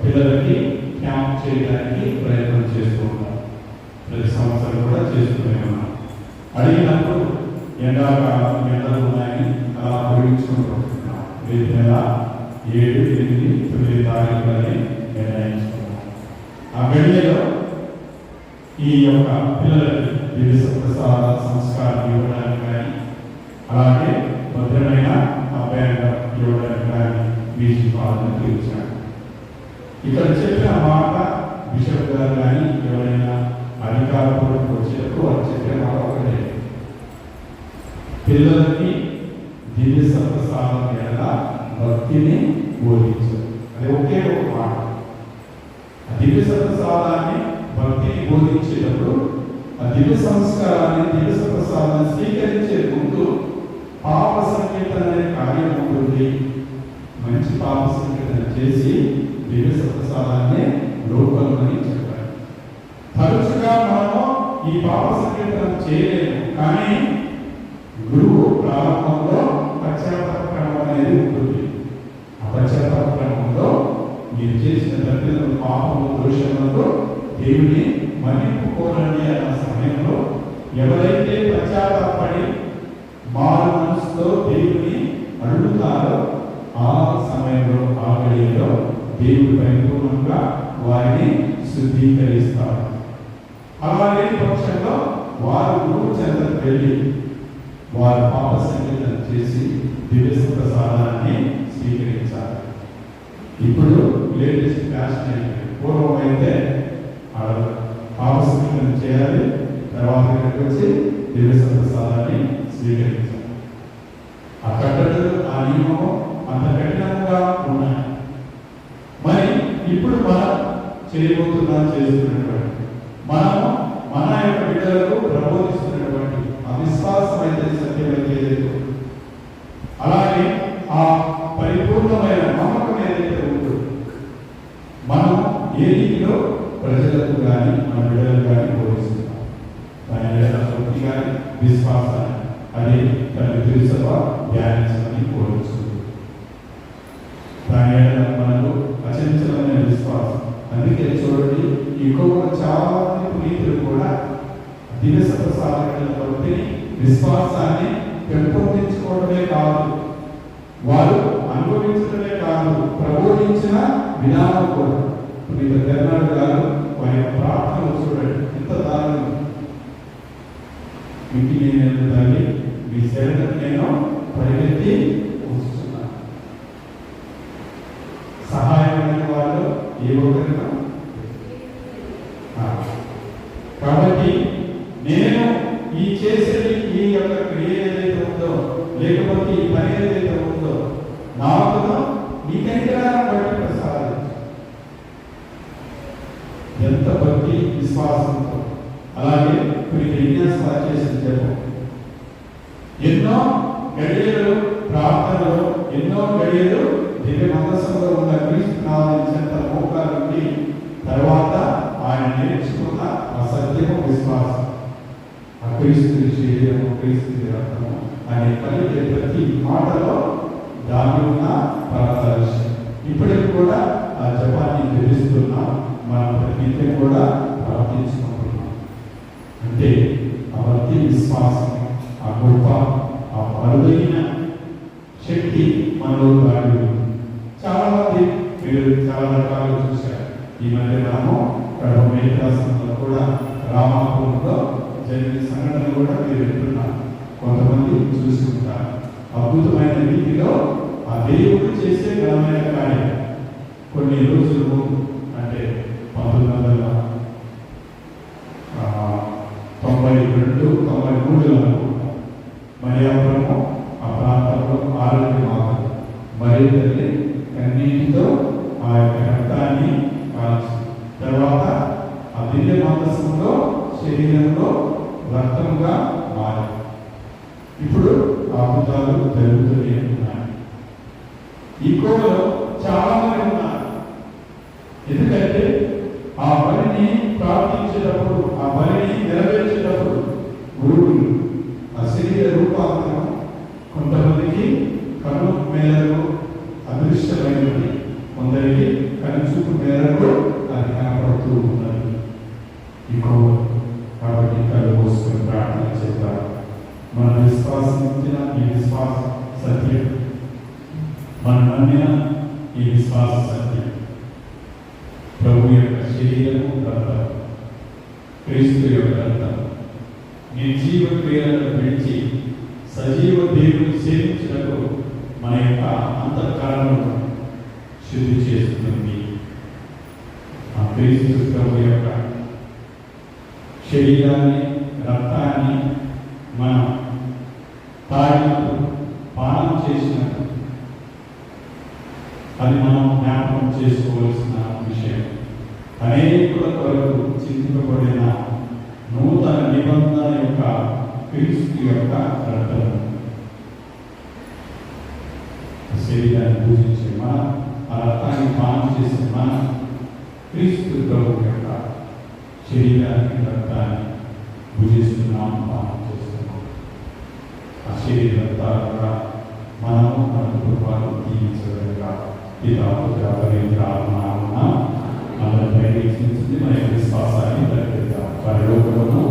పిల్లలకి క్యాంప్ చేయడానికి ప్రయత్నం చేస్తూ ఉంటాం. ప్రతి సంవత్సరం కూడా చేస్తూనే ఉన్నాం. అడిగినప్పుడు ఎండాకాలం ఎండలు ఉన్నాయని అలా ఉపయోగించుకుంటున్నాం. రేపు నెల 7, 8, 9 తారీఖులని నిర్ణయించుకున్నాం. ఆ గడియలో ఈ యొక్క పిల్లలకి దివ్య ప్రసాద సంస్కారం ఇవ్వడానికి కానీ, అలాగే భద్రమైన అభ్యంగా ఇవ్వడానికి కానీ వీటి పాలన తీర్చాడు. ఇక్కడ చెప్పిన మాట బిషప్ గారు కానీ ఎవరైనా అధికారపూర్వక వచ్చేటప్పుడు వారు చెప్పే మాట ఒకటే, పిల్లలకి దివ్య సప్రసాదం ఎలా భక్తిని బోధించారు. అది ఒకే ఒక మాట. దివ్య సప్రసాదాన్ని, భక్తిని బోధించేటప్పుడు ఆ దివ్య సంస్కారాన్ని, దివ్య సప్రసాదాన్ని స్వీకరించే ముందు పాప సంకీర్తన అనే కార్యం ఉంటుంది. మంచి పాప సంకీర్తన చేసి దివ్య సప్రసాదాన్ని లోపలని చెప్పారు. తరచుగా మనము ఈ పాప సంకీర్తన చేయలేము, కానీ గురువు ప్రారంభంలో పశ్చాత్తాప క్రమం అనేది ఉంటుంది. ఆ పశ్చాత్తాప క్రమంలో మీరు చేసిన తప్పిదం, పాపము, దోషములతో దేవుని మన్నింపు కోరండి అన్న సమయంలో ఎవరైతే పశ్చాత్తాపడి మారు మనసుతో దేవుని అడుగుతారో ఆ సమయంలో ఆ గడియలో దేవుడు పరిపూర్ణంగా వారిని శుద్ధీకరిస్తారు. అలాగే పక్షంలో వారు గురువు చెంతకు వెళ్ళి వారు పాప సంగీతం చేసి దివ్య ప్రసాదాన్ని స్వీకరించాలి. ఇప్పుడు లేటెస్ట్ ఫ్యాషన్ అయితే పూర్వం అయితే పాప సంగీతం చేయాలి, తర్వాత ఇక్కడికి వచ్చి దివ్య ప్రసాదాన్ని స్వీకరించాలి. ఆ కట్టడలు ఆ నియమము అంత కఠినంగా ఉన్నాయి. మరి ఇప్పుడు మనం చేస్తున్నటువంటి మనము మన యొక్క బిడ్డలకు ప్రబోధిస్తున్నటువంటి అవిశ్వాసమైతే సత్యమైతే ఏదైతే అలాగే ఆ పరిపూర్ణమైన నమ్మకం ఏదైతే ఉందో మనం ఏ రీతిలో ప్రజలకు కానీ మన బిడ్డలకు కానీ బోధిస్తున్నాం దాని భక్తి కానీ విశ్వాసాన్ని అది తన తెలుసభ ధ్యానించమని కోరుతుంది. దాని మనకు అచంచలమైన విశ్వాసం. అందుకే చూడండి ఎక్కువ చాలా మంది పునీతులు కూడా దివస ప్రసాదమైన భక్తిని విశ్వాసాన్ని పెంపొందించుకోవడమే కాదు, వారు అనుభవించడమే కాదు, ప్రబోధించిన విధానం కూడా. పునీత బెర్నార్డ్ గారు వారి ప్రార్థనలు చూడండి ఎంత దారుణం. ఇంటికి నేను తల్లి మీ శరణం నేను పరిగెత్తి వస్తున్నాను. సహాయమైన వాళ్ళు ఏ ఒక్కరినా. కాబట్టి నేను ఈ చేసేది ఈ యొక్క క్రియ ఏదైతే ఉందో లేకపోతే ఈ పని ఏదైతే ఉందో నాకు ఈ కనికరాన్ని బట్టి ప్రసాదించు. ఎంత భక్తి విశ్వాసంతో. అలాగే కొన్ని విన్యాసాలు చేసిన చెప్పు ఎన్నో గడియలు ప్రార్థనలు, ఎన్నో గడియలు దివ్య మందసంలో ఉన్న క్రీస్తు నామం చెంత మోకాలుండి తర్వాత ఆయన నేర్చుకున్న ఆ సత్యము విశ్వాసం, ఆ క్రీస్తు శరీరము క్రీస్తు రక్తము అనే పలికే ప్రతి మాటలో దాని ఉన్న పరదర్శనం. ఇప్పటికి కూడా ఆ జపాన్ని తెలుస్తున్నాం, మనం ప్రతినిత్యం కూడా ప్రార్థించుకుంటున్నాం. అంటే ఆ భక్తి విశ్వాసం, ఆ గొప్ప ఆ అరుదైన శక్తి మనలో దాడి ఉంది. చాలా మంది మీరు చాలా రకాలు చూశారు. ఈ మధ్య మనము మేఘాసనంలో కూడా రామాపురంలో జరిగిన సంఘటన కూడా మీరు వింటున్నారు. కొంతమంది చూసి ఉంటారు. అద్భుతమైన రీతిలో ఆ దేవుడు చేసే ఘనమైన కార్యం. కొన్ని రోజులు ముందు అంటే 1992-93 అనుకుంటాం, మరియాపురము ఆ ప్రాంతంలో ఆరోగ్య మాత మరియు తల్లి కన్నీటితో ఆ యొక్క రక్తాన్ని కాల్చి తర్వాత ఆ దివ్య మందసంలో శరీరంలో రక్తంగా మారి ఇప్పుడు అద్భుతాలు జరుగుతూనే ఉన్నాయి. ఈ కోవలో చాలా మంది ఉన్నారు. ఎందుకంటే ఆ బలిని ప్రార్థించేటప్పుడు, ఆ బలిని నెరవేర్చేటప్పుడు గురువులు ఆ శరీర రూపాంతరం కొంతమందికి కను మేరకు అదృష్టమైనది, కొందరికి కనుచూపు మేరకు అది కనపడుతూ ఉన్నది. కాబట్టి కళ్ళు మూసుకొని ప్రార్థన చేద్దాం. మన విశ్వాసం ఇచ్చిన ఈ విశ్వాస సత్యం, మన నమ్మిన ఈ విశ్వాస సత్యం ప్రభు యొక్క శరీరము రక్తం, క్రీస్తు యొక్క రక్తం నిర్జీవ క్రియలను విడిచి సజీవ దేవుని సేవించటకు మన యొక్క అంతఃకరణను శుద్ధి చేస్తుంది. ఆ క్రీస్తు ప్రభు యొక్క శరీరాన్ని రక్తాన్ని మనం తాగినప్పుడు, పానం చేసినప్పుడు అది మనం జ్ఞాపకం చేసుకోవాల్సిన విషయం. అనేకుల కొరకు చింతింపబడిన నూతన నిబంధన యొక్క క్రీస్తు యొక్క రక్తం. శరీరాన్ని పూజించే మనం, ఆ రక్తాన్ని పానం చేసే మనం క్రీస్తు ప్రభు యొక్క శరీరాన్ని రక్తాన్ని పూజిస్తున్నాం, పానం చేస్తున్నాం. ఆ శరీర రక్తాలు కూడా మనము మన కుటుంబాలు జీవించగలగా అందరిపై వీక్షించింది. మన విశ్వాసాన్ని ప్రకటిద్దాం. వారి లోకంలో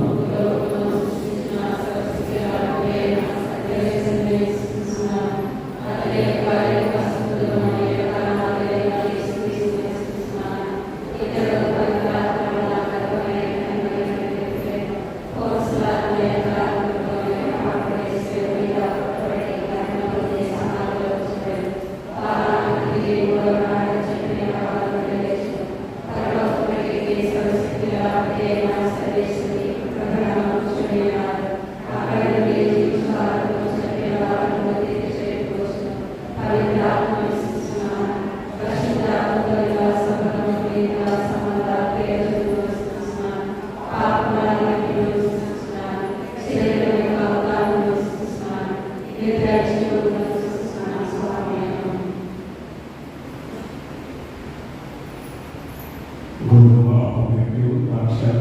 మరియు రక్షణ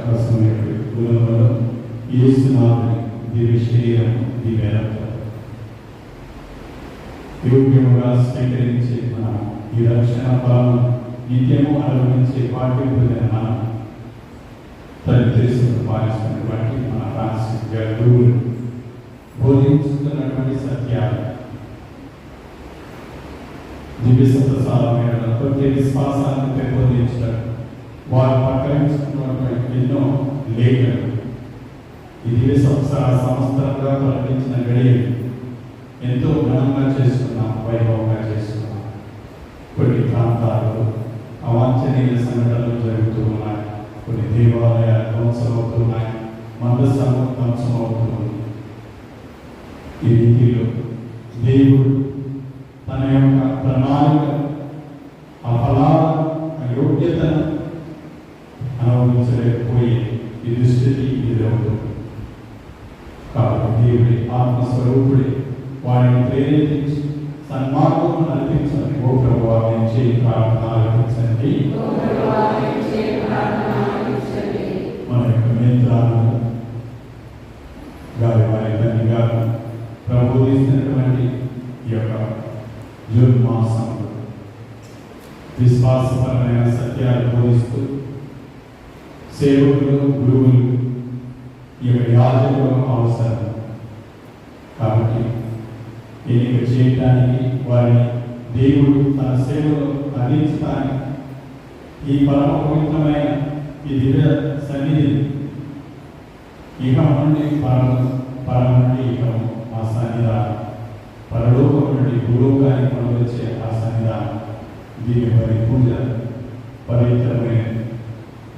కులంలో యేసునాథుని దివ్య శరీరం దివ్య రక్తం యోగ్యముగా స్వీకరించి మనం ఈ రక్షణ ఫలము నిత్యము అనుభవించే పాఠ్యమైన మనం తల్లిదండ్రులు పాలిస్తున్నటువంటి మన ఫ్రాన్సిస్ గురువులు బోధించుతున్నటువంటి సత్యాలు దివ్య ప్రసాదమైన ప్రతి విశ్వాసాన్ని పెంపొందించడం వారు పక్కనించుకున్నటువంటి ఎన్నో లేఖలు ఈ దివ్య సంవత్సరంగా ప్రకటించిన గడియలు ఎంతో ఘనంగా చేసుకున్నాం, వైభవంగా చేసుకున్నాం. కొన్ని ప్రాంతాల్లో అవాంఛనీయ సంఘటనలు జరుగుతూ ఉన్నాయి. కొన్ని దేవాలయాలు ధ్వంసమవుతున్నాయి, మందస్థానం ధ్వంసమవుతుంది. ఈ రీతిలో దేవుడు తన యొక్క ప్రణాళిక ఆ ఫలాలను ఆ యోగ్యతను అనుభవించలేకపోయి ఈ దృష్టికి ఎదురవుతుంది. కాబట్టి దేవుడి ఆత్మస్వరూపుడి వారిని ప్రేరేపించి సన్మార్గం నడిపించండి. ఓ ప్రభువా మేము చేయి ప్రార్థన ఆలకించండి. మన యొక్క నేత్రాలను గారి వారి తండ్రి గారు ప్రబోధిస్తున్నటువంటి ఈ యొక్క జూన్ మాసంలో విశ్వాసపరమైన సత్యాలు బోధిస్తూ సేవకులు గురువులు ఈ యొక్క యాజకులు అవసరం. కాబట్టి ఎన్నిక చేయటానికి వారిని దేవుడు తన సేవలో అందించడానికి ఈ పరమ పవిత్రమైన ఈ దివ్య సన్నిధి ఇహం నుండి పరమ నుండి ఇహం ఆ సన్నిధానం, పరలోకం నుండి భూలోకానికి పంపించే ఆ సన్నిధానం దీని వారి పూజ పవిత్రమైన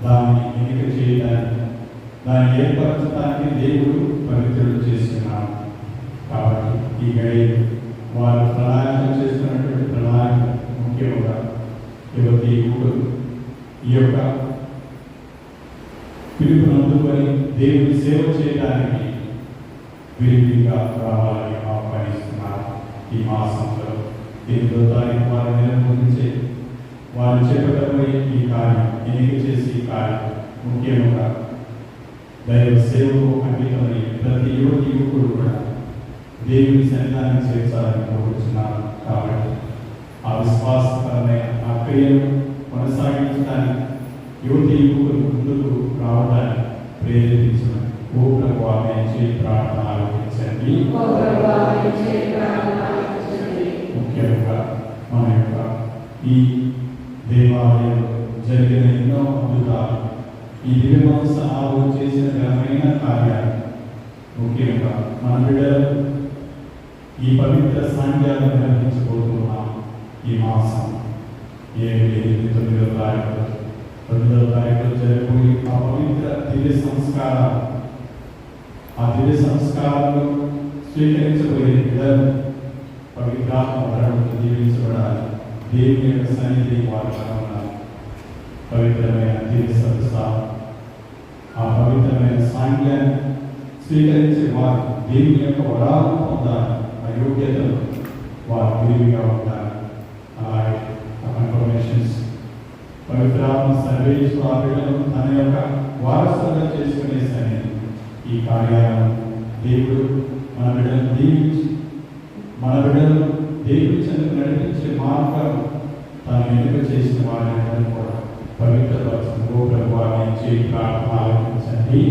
దాన్ని ఎన్నిక చేయడానికి దాన్ని ఏర్పరచడానికి దేవుడు పవిత్రులు చేస్తున్నాడు. కాబట్టి ఈ గడి వారు ప్రణాళిక చేస్తున్నటువంటి ప్రణాళిక ముఖ్యంగా యువతి యువకులు ఈ యొక్క పిలుపును అందుకొని దేవుని సేవ చేయడానికి విరివిగా రావాలని ఆహ్వానిస్తున్నారు. ఈ మాసంలో 8వ తారీఖు వారు నిర్వహించే వారు చేపట్టబోయే ఈ కార్యం, ఎన్నిక చేసి ఈ కార్యం ముఖ్యంగా దైవ సేవకు అంకితమై ప్రతి యువతి యువకుడు కూడా దేవుని సన్నిధానం చేర్చాలని కోరుచున్నారు. కాబట్టి ఆ విశ్వాసపరమైన ఆ క్రియను కొనసాగించడానికి యువతి యువకులు ముందుకు రావడానికి ప్రేరేపించడం. ఓ ప్రభువా మేము చేయి ప్రార్థన ఆలకించండి. ముఖ్యంగా మన యొక్క ఈ దేవాలయంలో జరిగిన ఎన్నో అద్భుతాలు, ఈ దివ్యవంశ ఆవు చేసిన ఘనమైన కార్యాలు, ముఖ్యంగా మన బిడ్డలు ఈ పవిత్ర సాంఖ్యాలను నిర్వహించబోతున్నాం. ఈ మాసం 7-8-9వ తారీఖు 9వ తారీఖులో జరిగిపోయి ఆ పవిత్ర దివ్య సంస్కారాలు, ఆ దివ్య సంస్కారాలు స్వీకరించబోయే బిడ్డలు పవిత్రాత్మ వరణతో దీవించబడాలి. దేవుని యొక్క సన్నిధి వారిగా ఉండాలి. పవిత్రమైన దివ్య సంస్కారం, ఆ పవిత్రమైన సాంఖ్యాన్ని స్వీకరించే వారు దేవుని యొక్క వరాలను పొందాలి. ఆ యోగ్యతలు వారు విరివిగా ఉండాలి. అలాగే ఆ కన్ఫర్మేషన్స్ పవిత్రాత్మ సర్వేశ్వర ఆ బిడ్డలను తన యొక్క వారసులుగా చేసుకునే సన్నిధి ఈ కార్యాలను దేవుడు మన బిడ్డలను దీవించి మన బిడ్డలను దేవుడి చెందుకు నడిపించే మార్గాలు తాను ఎన్నిక చేసిన వారిని కూడా పవిత్రపరచండి. ఓ ప్రభువా మేము చేయి ప్రార్థన ఆలకించండి.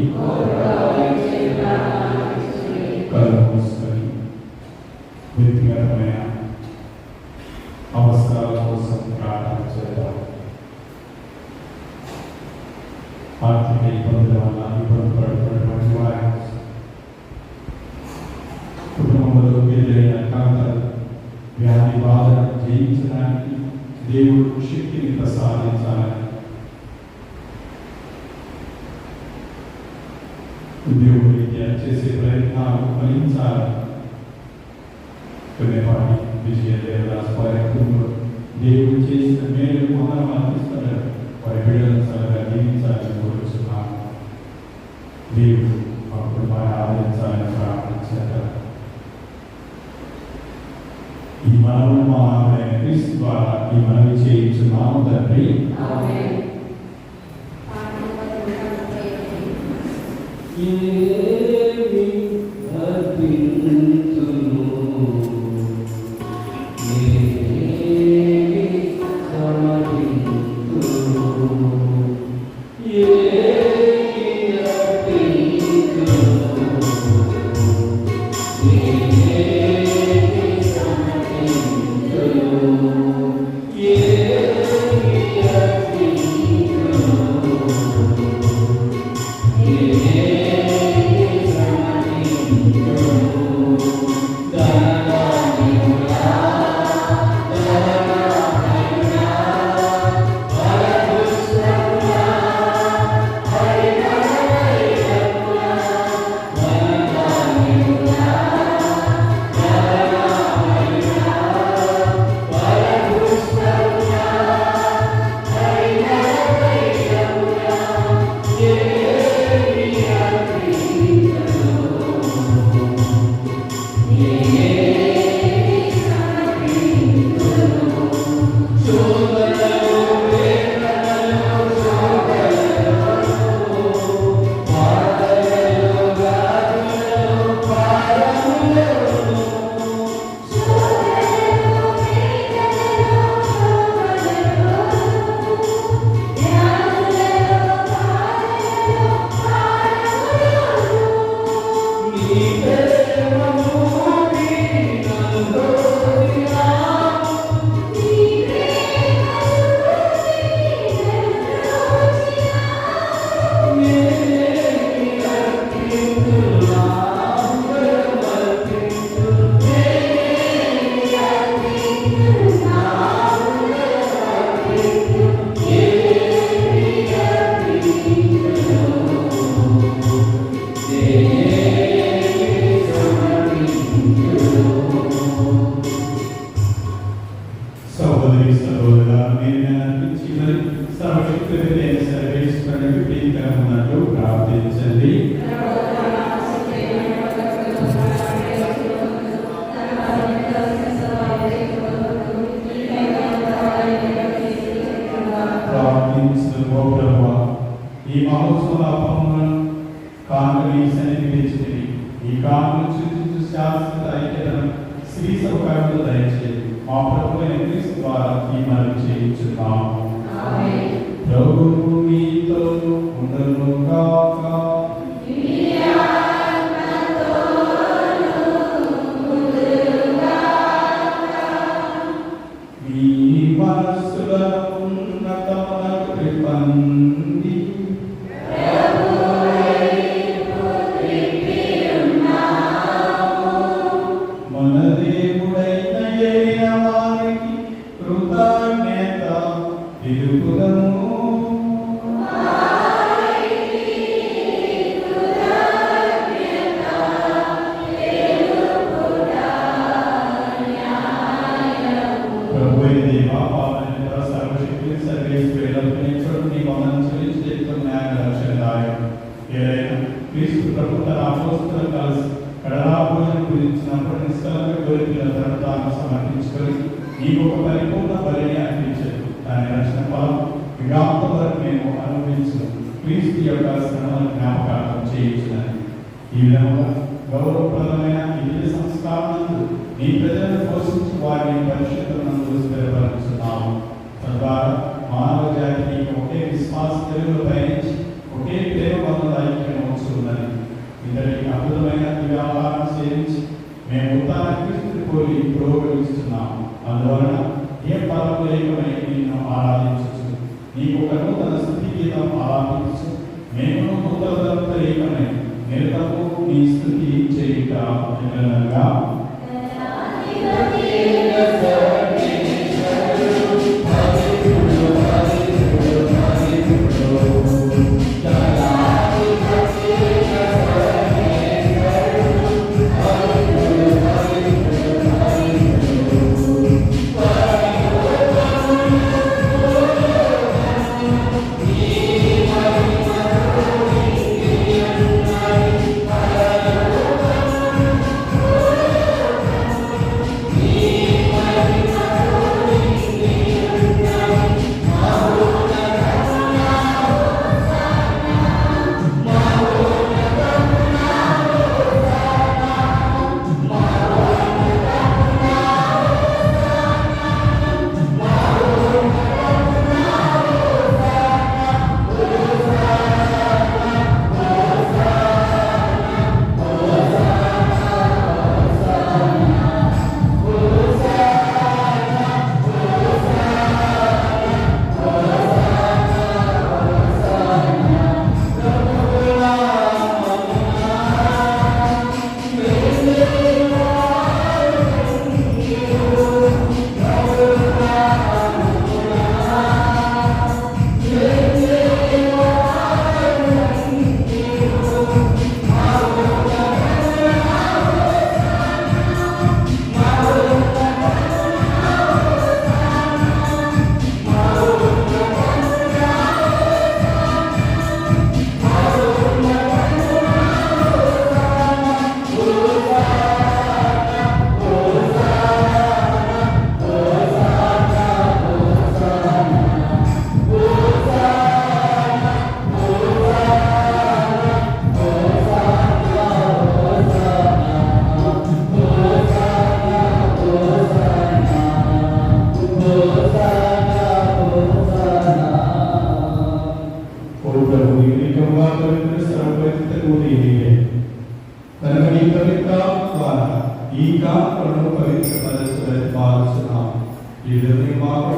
కళ్ళు మూసుకొని వ్యక్తిగతమైన అవసరాల కోసం ప్రార్థన చేద్దాం. ఆర్థిక ఇబ్బందుల వల్ల ఇబ్బంది పడుతున్నటువంటి వారి కుటుంబంలో ఎదురైన కాంతలు వ్యాధి బాధను జయించడానికి దేవుడు శక్తిని ప్రసాదించాలని, ఉద్యోగరీత్యా చేసే ప్రయత్నాలు ఫలించాలని కొన్నిపాటి విజయదేవదాస్ వారి కుటుంబంలో దేవుడు చేసిన మేలు మనం అనిపిస్తున్నారు. వారి బిడ్డలను చాలా దీవించాలని కోరుచున్నాను. దేవుడు మా కుటుంబాన్ని ఆదరించాలని ప్రార్థించారు. ఈ మనము మా క్రీస్తు ద్వారా ఈ మనవి చేయించున్నాము తండ్రి. Amen.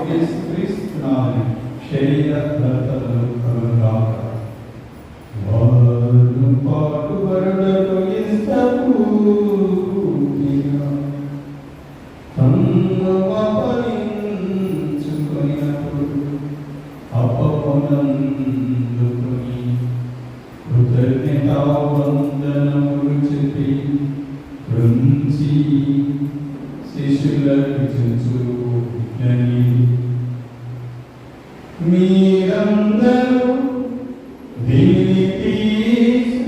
యేసుక్రీస్తునామమున శరీర భర్తలు కలుగుగాక. వారు పాటుబడుటకు ఇష్టపూర్తిగా తన్ను అప్పగించుకొనినప్పుడు అప్పమునందుకొని కృతజ్ఞతావందనములు చెప్పి త్రుంచి శిష్యులకు ఇచ్చుచు ఇట్లని, మీరందరూ దీనిని తీసి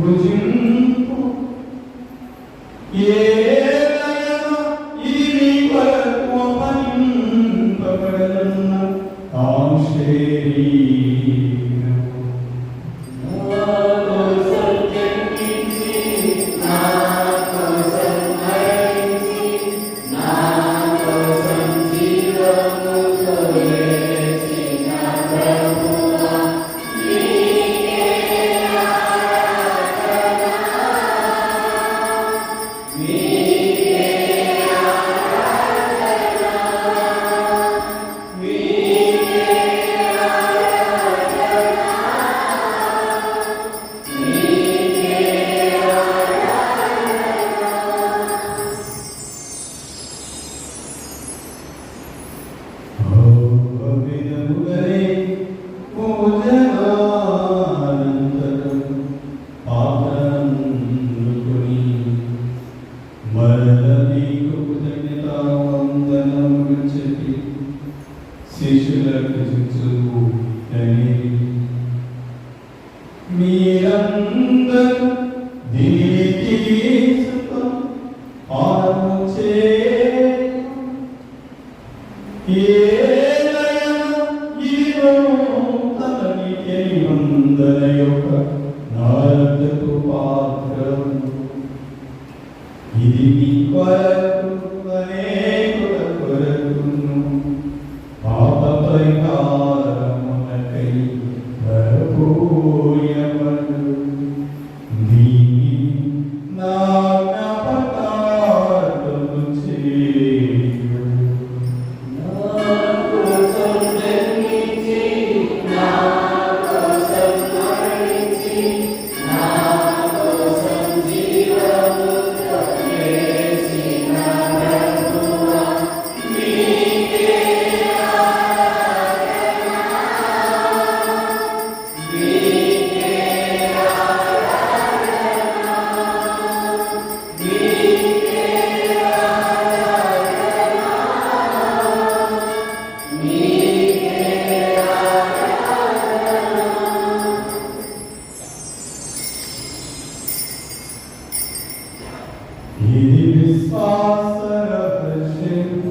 భుజింపు. ఏలయన ఇది మీ కొరకు అప్పగింపబడును నా శరీరము. మీరందరూ దీనిని తీసుకొని పానము చేయుడి. ఏలయన ఇది నూతన నిత్య నిబంధన యొక్క నా రక్తపు పాత్రము. ఇది మీ కొరకు అనేకుల కొరకును పాప పరిహారమునకై పోయబడు. దీన్ని నా జ్ఞాపకార్థము చేయుడు. ఇది విశ్వాస రహస్యము.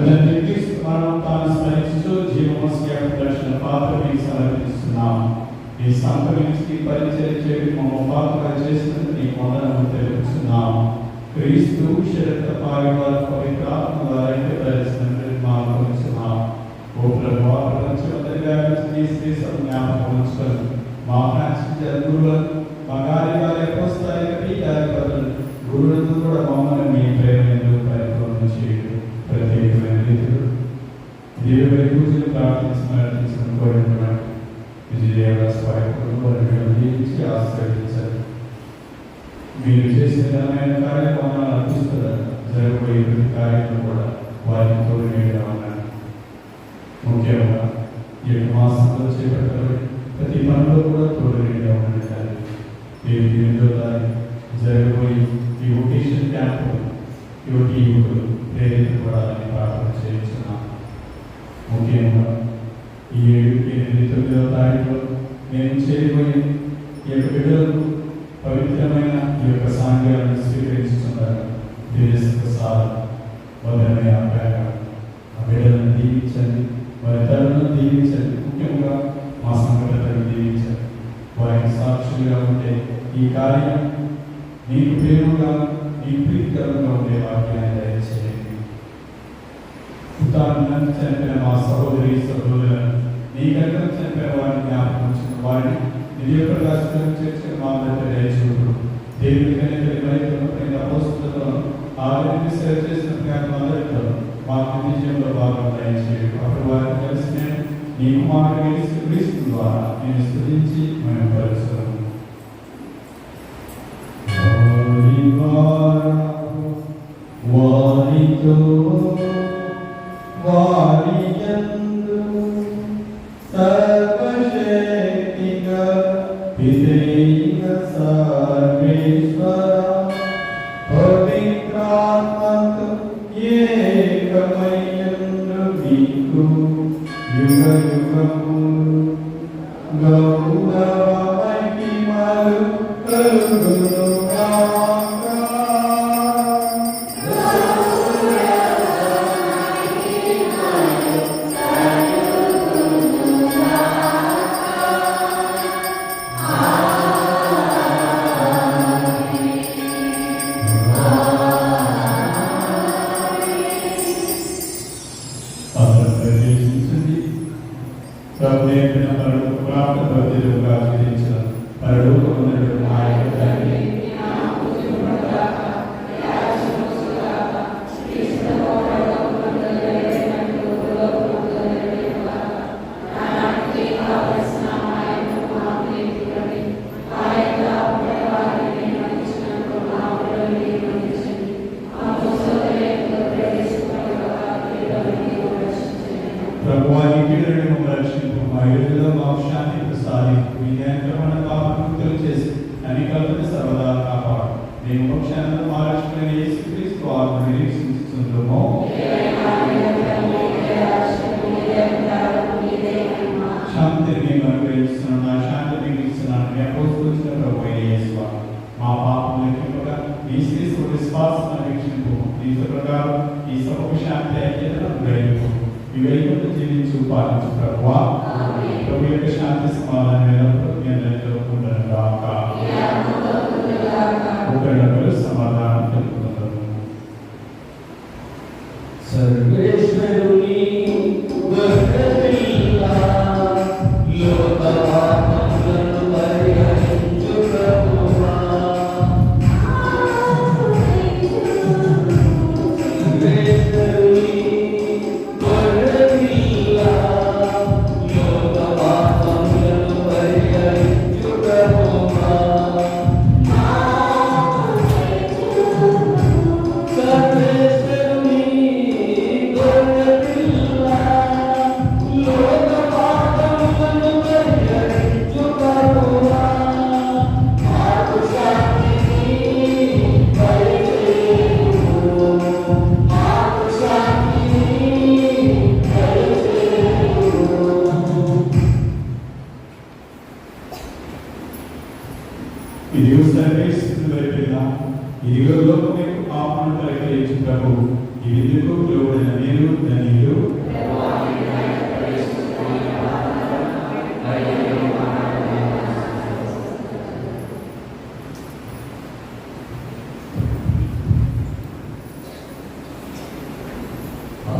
తండ్రికి మనం తాను స్మరించుతూ జీవమస్య దర్శన పాత్ర మీకు సమర్పిస్తున్నాం. ఈ సంకరించి పరిచయం చేయడం మమ్మ పాత్ర చేసినందుకు నీ వందనము తెలుపుతున్నాం. క్రీస్తు శరత పారివార పవిత్రాత్మ వారైతే దర్శనం మాకున్నాం. ఓ ప్రభువా, ప్రపంచమంతటి జ్ఞాపకం ఉంచుకొని మా ఫ్రాన్సిస్ గురువులను, మా కార్యాలయ అపోస్తలిక పీఠాధిపతులను, గురువులను కూడా మమ్మల్ని మీ ప్రేమ ఎందుకు పరిపూర్ణ చేయడం ప్రత్యేకమైన రీతిలో దేవుడి పూజలు ప్రార్థించిన కోరినటువంటి విజయదేవ స్వాయకులను జీవించి ఆశీర్వదించారు. మీరు చేసిన ఘనమైన కార్యక్రమాలను అర్పిస్తున్నారు. జరగబోయే ప్రతి కార్యక్రమం కూడా వారికి తోడుగా ఉన్నారు. ముఖ్యంగా ఈ మాసంలో చేపట్టబడి ప్రతి పనిలో కూడా తోడుగా ఉండాలి. దేవుడి 8వ తారీఖు జరగబోయే ఈ వొకేషన్ క్యాంపు యువకులు ప్రేరేపడాలని ప్రార్థన చేస్తున్నాం. ముఖ్యంగా ఈ 7, 8, 9వ తారీఖులో నేను చేయబోయే ఈ బిడ్డలకు పవిత్ర పవిత్రమైన ఈ యొక్క సాంగ్యాలను స్వీకరించుతున్నారు. ప్రసాదం మొదలైన ఆ బిడ్డలను దీవించండి, వారి తల్లులను దీవించండి, ముఖ్యంగా మా సంఘటనలను దీవించండి. వారికి సాక్షులుగా ఉండే ఈ కార్యం నీకు ప్రేమగా, నీకు ప్రీతికరంగా ఉండే వాక్యాన్ని దయచేయండి. ఉత్తానం చనిపోయిన మా సహోదరి సహోదరులను, నీ కనుక చనిపోయిన వారిని జ్ఞాపకం వారిని నిజ ప్రకాశం చేర్చిన మా దగ్గర దయచూడు. దేవుని కనికరిమైన అపోస్తులతో ఆవిరిని సేవ చేసిన జ్ఞాపకాలతో మాకు విజయంలో భాగం దయచేయడు. అప్పుడు వారిని కలిసి నేను నీ కుమారుడు యేసుక్రీస్తు ద్వారా నేను స్తుతించి మేము పరుస్తున్నాము. వారితో వారియందు సర్వశక్తిగా పితైన సర్వేశ్వర పవిత్రాత్మతో ఏకమయ్యుండు మీకు యుగ యుగములు గౌరవ మహిమలు కలుగునుగాక.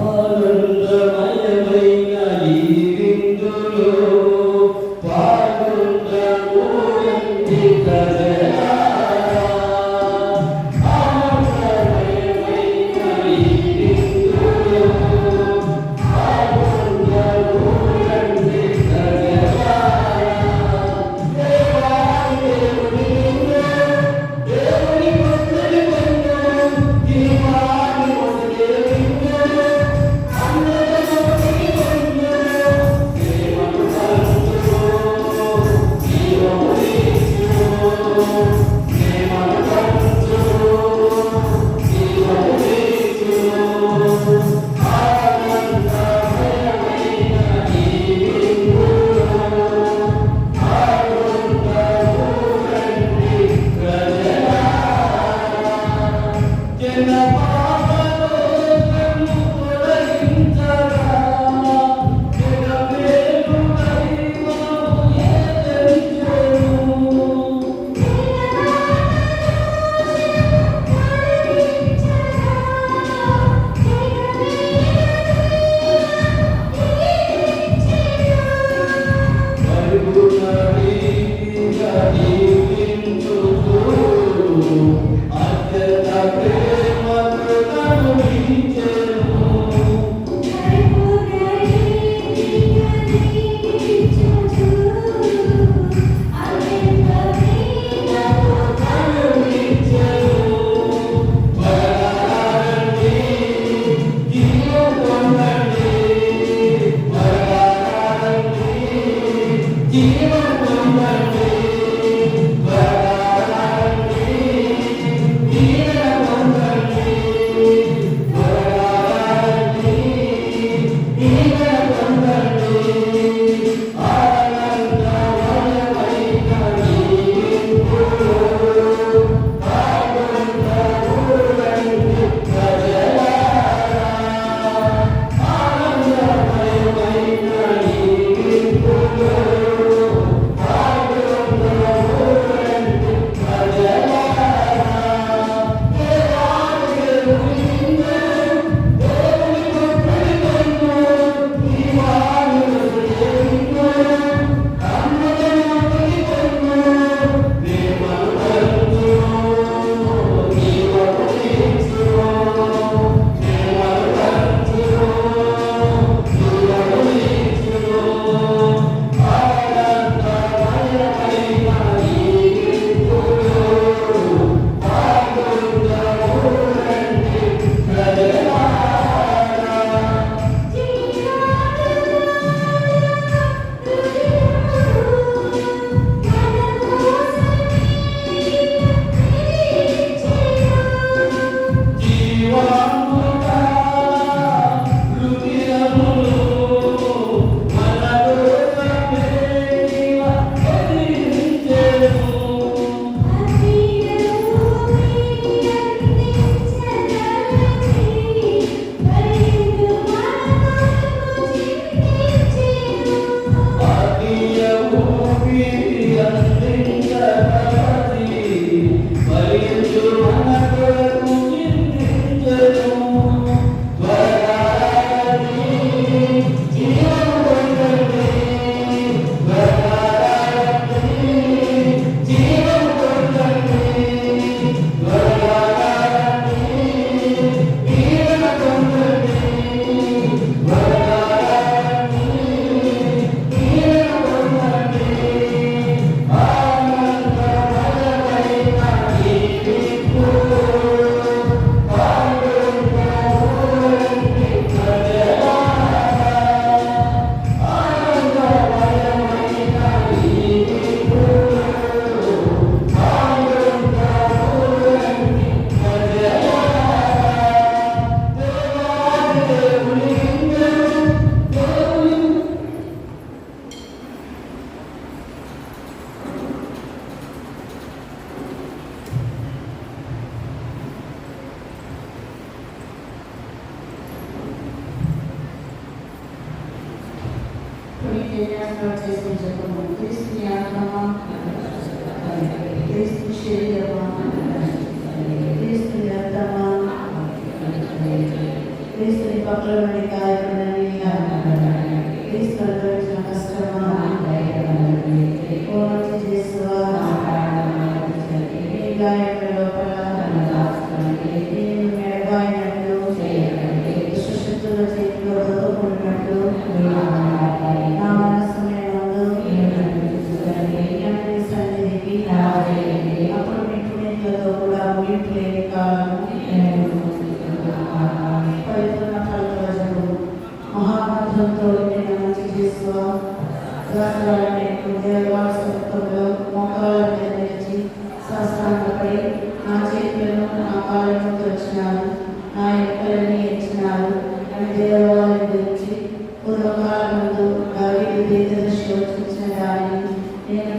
Oh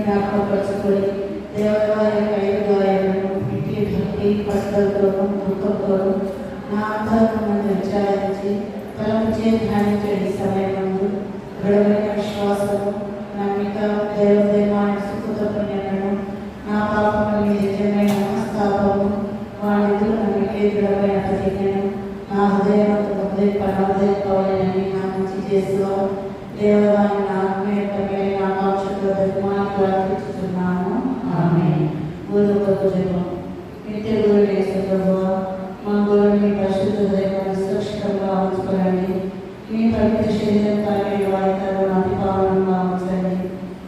జ్ఞాపకపరచుకొని దేవాలయ ఐదు గాయలను ఇంటి భక్తి ప్రయాసలతోనూ దుఃఖంతోనూ నా అంతరంగం విచారించి తలపుచే ధ్యానించే సమయమందు దృఢమైన విశ్వాసము నమ్మిక దైవదేవాన్ని సుఖత పుణ్యములను నా పాపముల నిజమైన మనస్తాపము వాడితో నమ్మికే దృఢమైన ప్రతిజ్ఞను నా హృదయపడవలని నా మంచి చేస్తూ దేవవాన్ని నా ఆత్మీయమైన ఆకాంక్షతో బహుమానం ప్రార్థిస్తున్నాను. ఆమేన్. గురువు నిత్య గురు వేసుకున్నావా మా గురువుని పరిశుద్ధ దైవాన్ని సురక్షితంగా ఉంచుకోండి. మీ పవిత్ర శరీరం కలిగిన వాయిదాలు అతి పావనంగా ఉంచండి.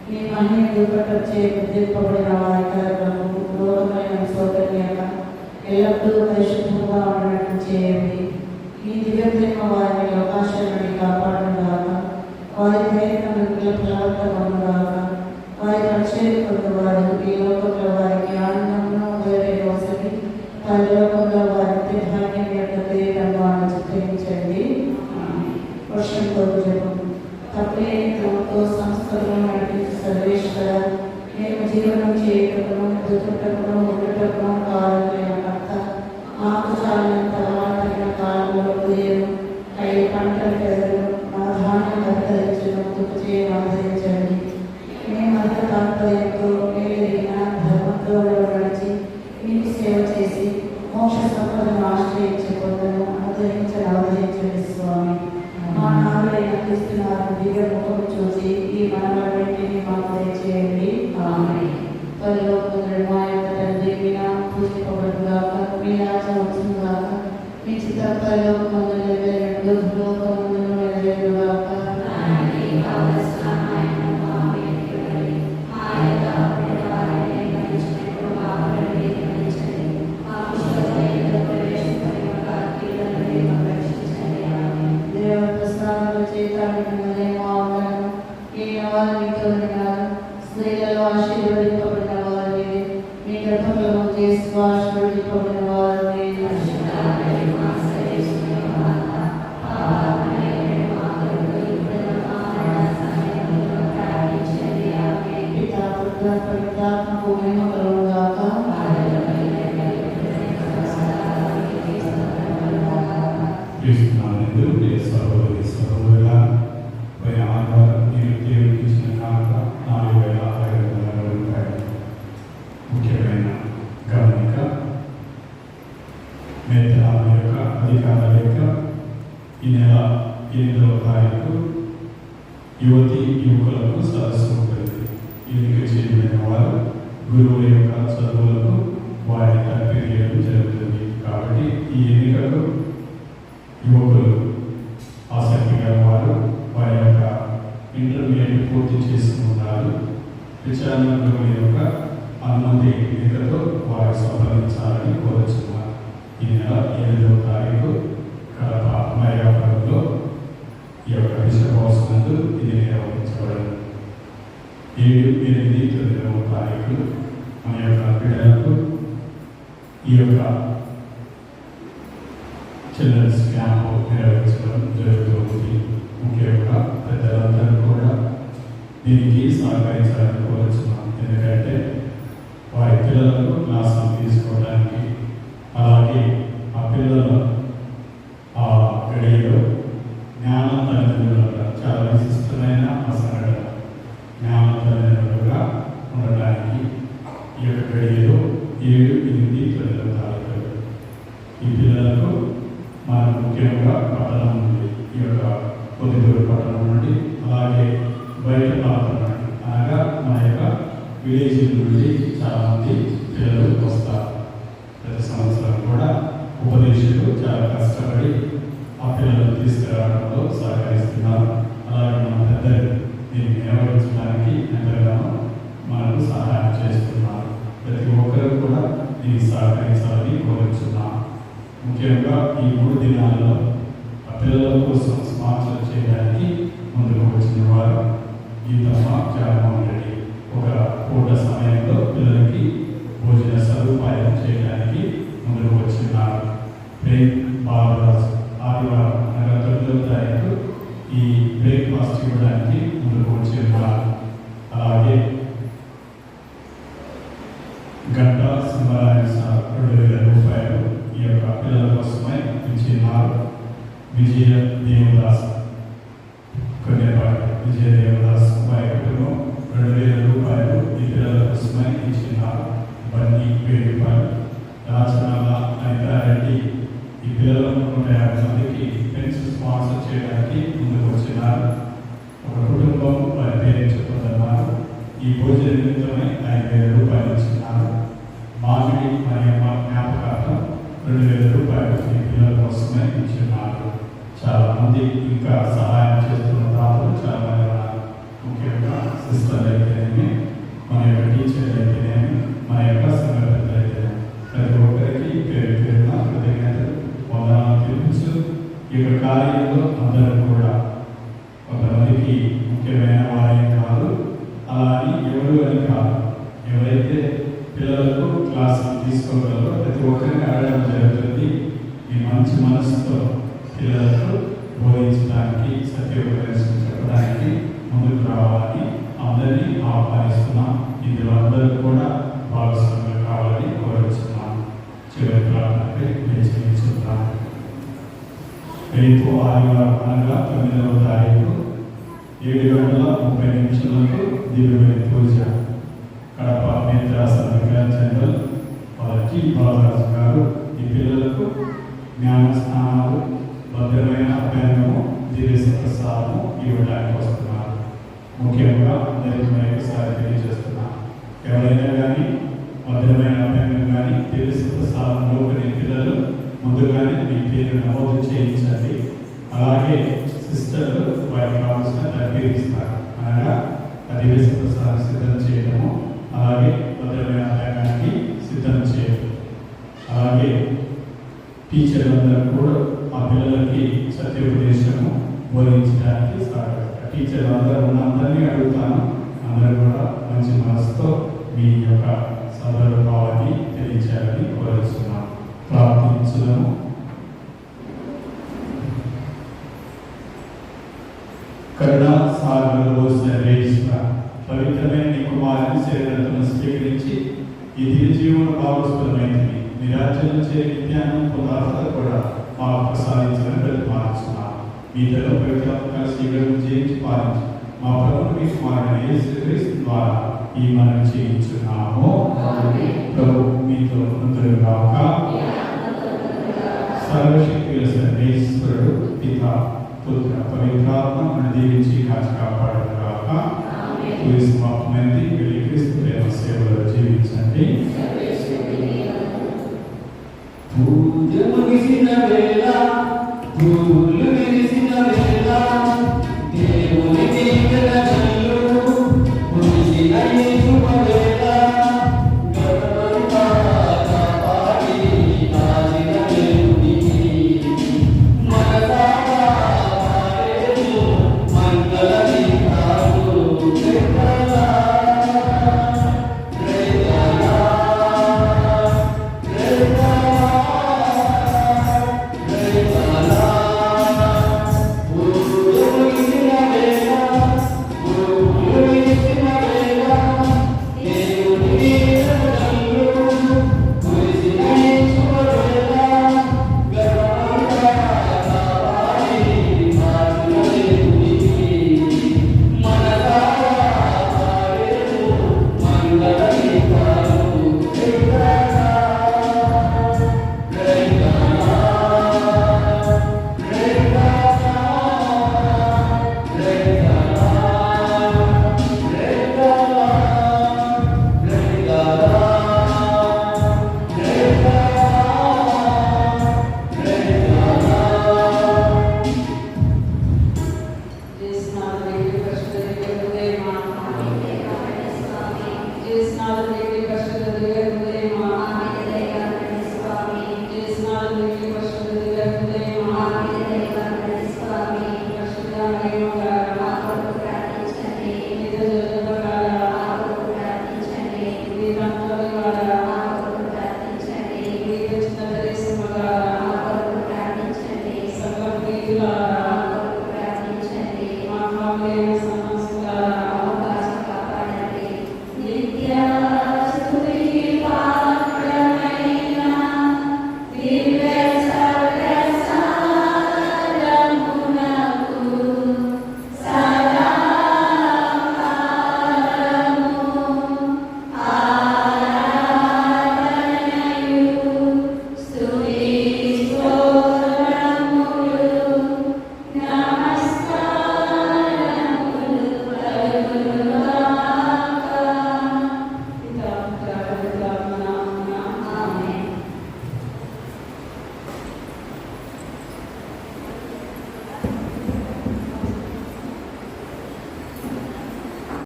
మీ మహిళ దూపటొచ్చే ముద్రింపబడిన వాయిదాలకు లోకమైన సౌకర్యంగా ఎల్లప్పుడూ పరిశుభ్రంగా ఉండటం చేయండి. ఈ దివ్య ప్రేమ వారిని అవకాశం నుండి కాపాడుగాక. వారి ప్రేరణను ప్రవర్తనగాక. వారి పరిచయం పొందువారు ఈ లోకంలో వారికి ఆనందంలో వేరేసరి పరలోకంలో వారికి భాగ్యం యొక్క తీరంగా చిత్రించండి. వర్షంతో జపం తప్పలేని క్రమంతో సంస్థలను నడిపించి సర్వేశ్వర మేము జీవనం చేయటమును బ్రతుకటమును ఉండటమును కావాలైన భర్త మాకు చాలినంత అలవాటైన కాలంలో ఉదయం కై పంటలు పెరగడం మా ధాన్యం ధరించడం దుఃఖ చేయడం ఆదరించండి. మేము అధిక తాత్పర్యంతో మేలైన ధర్మంతో నడిచి మీకు సేవ చేసి మోక్ష సంపదను ఆశ్రయించే పొందను ఆదరించండి స్వామి. మా నాలుగైన క్రీస్తునాథుని దివ్య ముఖం చూసి ఈ మనవన్నింటినీ మాకు దయచేయండి. ఆమేన్. పరలోకమున మా యొక్క తండ్రి మీ నామం పూజింపబడుగాక. మీ రాజ్యం వచ్చుగాక. మీ చిత్తం పరలోకమందు నెరవేరునట్లు భూలోకమందును నెరవేరుగాక. స్త్రీలలో ఆశీర్వదింపబడిన వారి మీ గర్భఫలము చేసి ఆశీర్వదింపబడిన వారి పితా పుత్ర పవిత్రాత్మకు మహిమ కలుగుగాక. సహోదరి సహోదరుల పై ఆధారం నేను తీర్పించిన కాక 4,500 రూపాయలు. ముఖ్యమైన గమనిక, మేధావుల యొక్క అధికారుల యొక్క ఈ నెల 8వ తారీఖు యువతి యువకులకు సదస్సు ఉంటుంది. ఎన్నిక చేయబడిన వారు గురువుల యొక్క చదువులకు వారి తర్పీయడం జరుగుతుంది. కాబట్టి ఈ ఎన్నికలు యువకులు ఆసక్తి గల వారు వారి యొక్క ఇంటర్మీడియట్ పూర్తి చేసి ఉన్నారు. విచారణ గురువుల యొక్క అనుమతి ఎన్నికతో వారు సంప్రదించాలని కోరుచున్నారు. ఈ నెల 8వ తారీఖు కడప మయాపురంలో ఈ యొక్క బిషప్ హౌస్ నందు ఇది నిర్వహించబడింది. 7, 8, 9వ తారీఖు మన యొక్క బిడ్డలకు ఈ యొక్క చిల్డ్రన్స్ క్యాంపు నిర్వహించడం జరుగుతుంది. ముఖ్యంగా పెద్దలందరూ కూడా దీనికి సహకరించాలని కోరుచున్నాం. ఎందుకంటే వారి పిల్లలకు క్లాసులు తీసుకోవడానికి, అలాగే ఆ పిల్లల ఆ గడిలో జ్ఞానం తల్లిదండ్రులుగా చాలా విశిష్టమైన సంఘటన జ్ఞానం తల్లిదండ్రులుగా ఉండడానికి ఈ యొక్క గడిలో 7, 8, 9వ తారీఖులు ఈ పిల్లలకు మన ముఖ్యంగా పట్టణం నుండి ఈ యొక్క పొద్దుటూరు పట్టణం నుండి, అలాగే బయట ప్రాంతం నుండి, అనగా మన యొక్క విలేజ్ నుండి చాలామంది పిల్లలు వస్తారు. ప్రతి సంవత్సరం కూడా ఉపదేశకులు చాలా కష్టపడి ఆ పిల్లలను తీసుకురావడంలో సహకరిస్తున్నారు. అలాగే మన పెద్దలు దీన్ని నిర్వహించడానికి ఎంతగానో మనకు సహాయం చేస్తున్నారు. ప్రతి ఒక్కరు కూడా దీన్ని సహకరించాలని కోరుచున్నాం. ముఖ్యంగా ఈ 3 దినాల్లో ఆ పిల్లల కోసం స్పాన్సర్ చేయడానికి ముందుకు వచ్చిన వారు గీతమ్మ జగన్మోహన్ రెడ్డి ఒక పూట సమయంలో పిల్లలకి భోజన సదుపాయం చేయడానికి ముందుకు వచ్చినారు. ప్రేమ్ బాలరాజు ఆదివారం అనగా 9వ తారీఖు ఈ బ్రేక్ఫాస్ట్ ఇవ్వడానికి ముందుకు వచ్చినారు. అలాగే గంట సింహరాయ సార్ 2,000 రూపాయలు దేవదాస్ కొన్నేపాటి విజయ దేవదాస్ వారి కుటుంబం 2,000 రూపాయలు ఈ పిల్లల కోసమై ఇచ్చినారు. బన్నీ 1,000 రూపాయలు. రాచనాల అనితారెడ్డి ఈ పిల్లలకు 150 మందికి పెన్స్ స్పాన్సర్ చేయడానికి ముందుకు వచ్చినారు. ఒక కుటుంబం వారి పేరు చెప్పుతున్నారు. ఈ భోజన నిమిత్తమై 5,000 రూపాయలు ఇచ్చినారు. మామిడి మరియమ్మ జ్ఞాపకార్థం 2,000 రూపాయలు ఈ పిల్లల కోసమే ఇచ్చినారు. చాలా మంది ఇంకా సహాయం చేస్తున్న దాతలు చాలా మంది ఉన్నారు. ముఖ్యంగా సిస్టర్లు అయితేనేమి, మన యొక్క టీచర్లు అయితేనేమి, మన యొక్క సంఘ పెద్దలు అయితేనేమి, ప్రతి ఒక్కరికి పేరు పేరున కృతజ్ఞతలు వందనాలు తెలుపుతూ ఈ యొక్క కార్యంలో అందరూ కూడా కొంతమందికి ముఖ్యమైన వారేం కాదు, అలా అని ఎవరు అని కాదు, ఎవరైతే పిల్లలకు క్లాసులు తీసుకోగలరో ప్రతి ఒక్కరిని అడగడం జరుగుతుంది. ఈ మంచి మనసుతో పిల్లలకు బోధించడానికి, సత్యోపదేశం చెప్పడానికి ముందుకు రావాలని అందరినీ ఆహ్వానిస్తున్నాం. ఇందులో అందరూ కూడా భాగస్వామ్యం కావాలని కోరుతున్నాం. చివరి ప్రార్థనపై నిశ్చయించున్నాం. రేపు ఆదివారం అనగా 9వ తారీఖు 7:30 దివ్యమైన పూజ కడప మేత్రాసన విగ్రహ జనరల్ టి బాలరాజు గారు ఈ పిల్లలకు జ్ఞాన స్నానాలు, భద్రమైన అభ్యంగము, దివ్య ప్రసాదము ఇవ్వడానికి వస్తున్నారు. ముఖ్యంగా అందరికీ మరొకసారి తెలియజేస్తున్నాను, ఎవరైనా కానీ భద్రమైన అభ్యంగం కానీ దివ్య ప్రసాదంలో కొన్ని పిల్లలు ముందుగానే మీ పేరు నమోదు చేయించండి. అలాగే సిస్టర్లు వారికి కావాల్సిన తర్బీదిస్తారు, అనగా దివ్య ప్రసాదం సిద్ధం చేయడము, అలాగే భద్రమైన అభ్యంగానికి సిద్ధం చేయడం. అలాగే టీచర్లందరూ కూడా ఆ పిల్లలకి సత్యోపదేశము బోధించడానికి సహాయపడతారు. టీచర్లందరూ ఉన్నందరినీ అడుగుతాను, అందరూ కూడా మంచి మనసుతో మీ యొక్క సదరుభావాన్ని తెలియచేయాలని కోరుతున్నాను. ప్రార్థించుదాము. కరుణా సాగరంలో సర్వేశ్వర, పవిత్రమైన నీ కుమారుని శరీరతను స్వీకరించి ఈ దివ్యజీవన భాగస్వామైంది నిరాచరణ చే నిత్యాన్ని పొందార్హత కూడా మాకు ప్రసాదించాలని ప్రతిపాదిస్తున్నాం. మీ తల్లి పవిత్రాత్మ శీఘ్రం చేయించి పాలించి మా ప్రభువు మీ కుమారుని యేసుక్రీస్తు ద్వారా ఈ మనం చేయించున్నాము. ప్రభు మీతో ఉండుగాక. సర్వశక్తుల సర్వేశ్వరుడు పిత పుత్ర పవిత్రాత్మ మన దీవించి కాచి కాపాడుగాక. సమాప్తమైంది. వెళ్ళి క్రీస్తు ప్రేమ సేవలో జీవించండి. పూజ ముగిసిన వేళ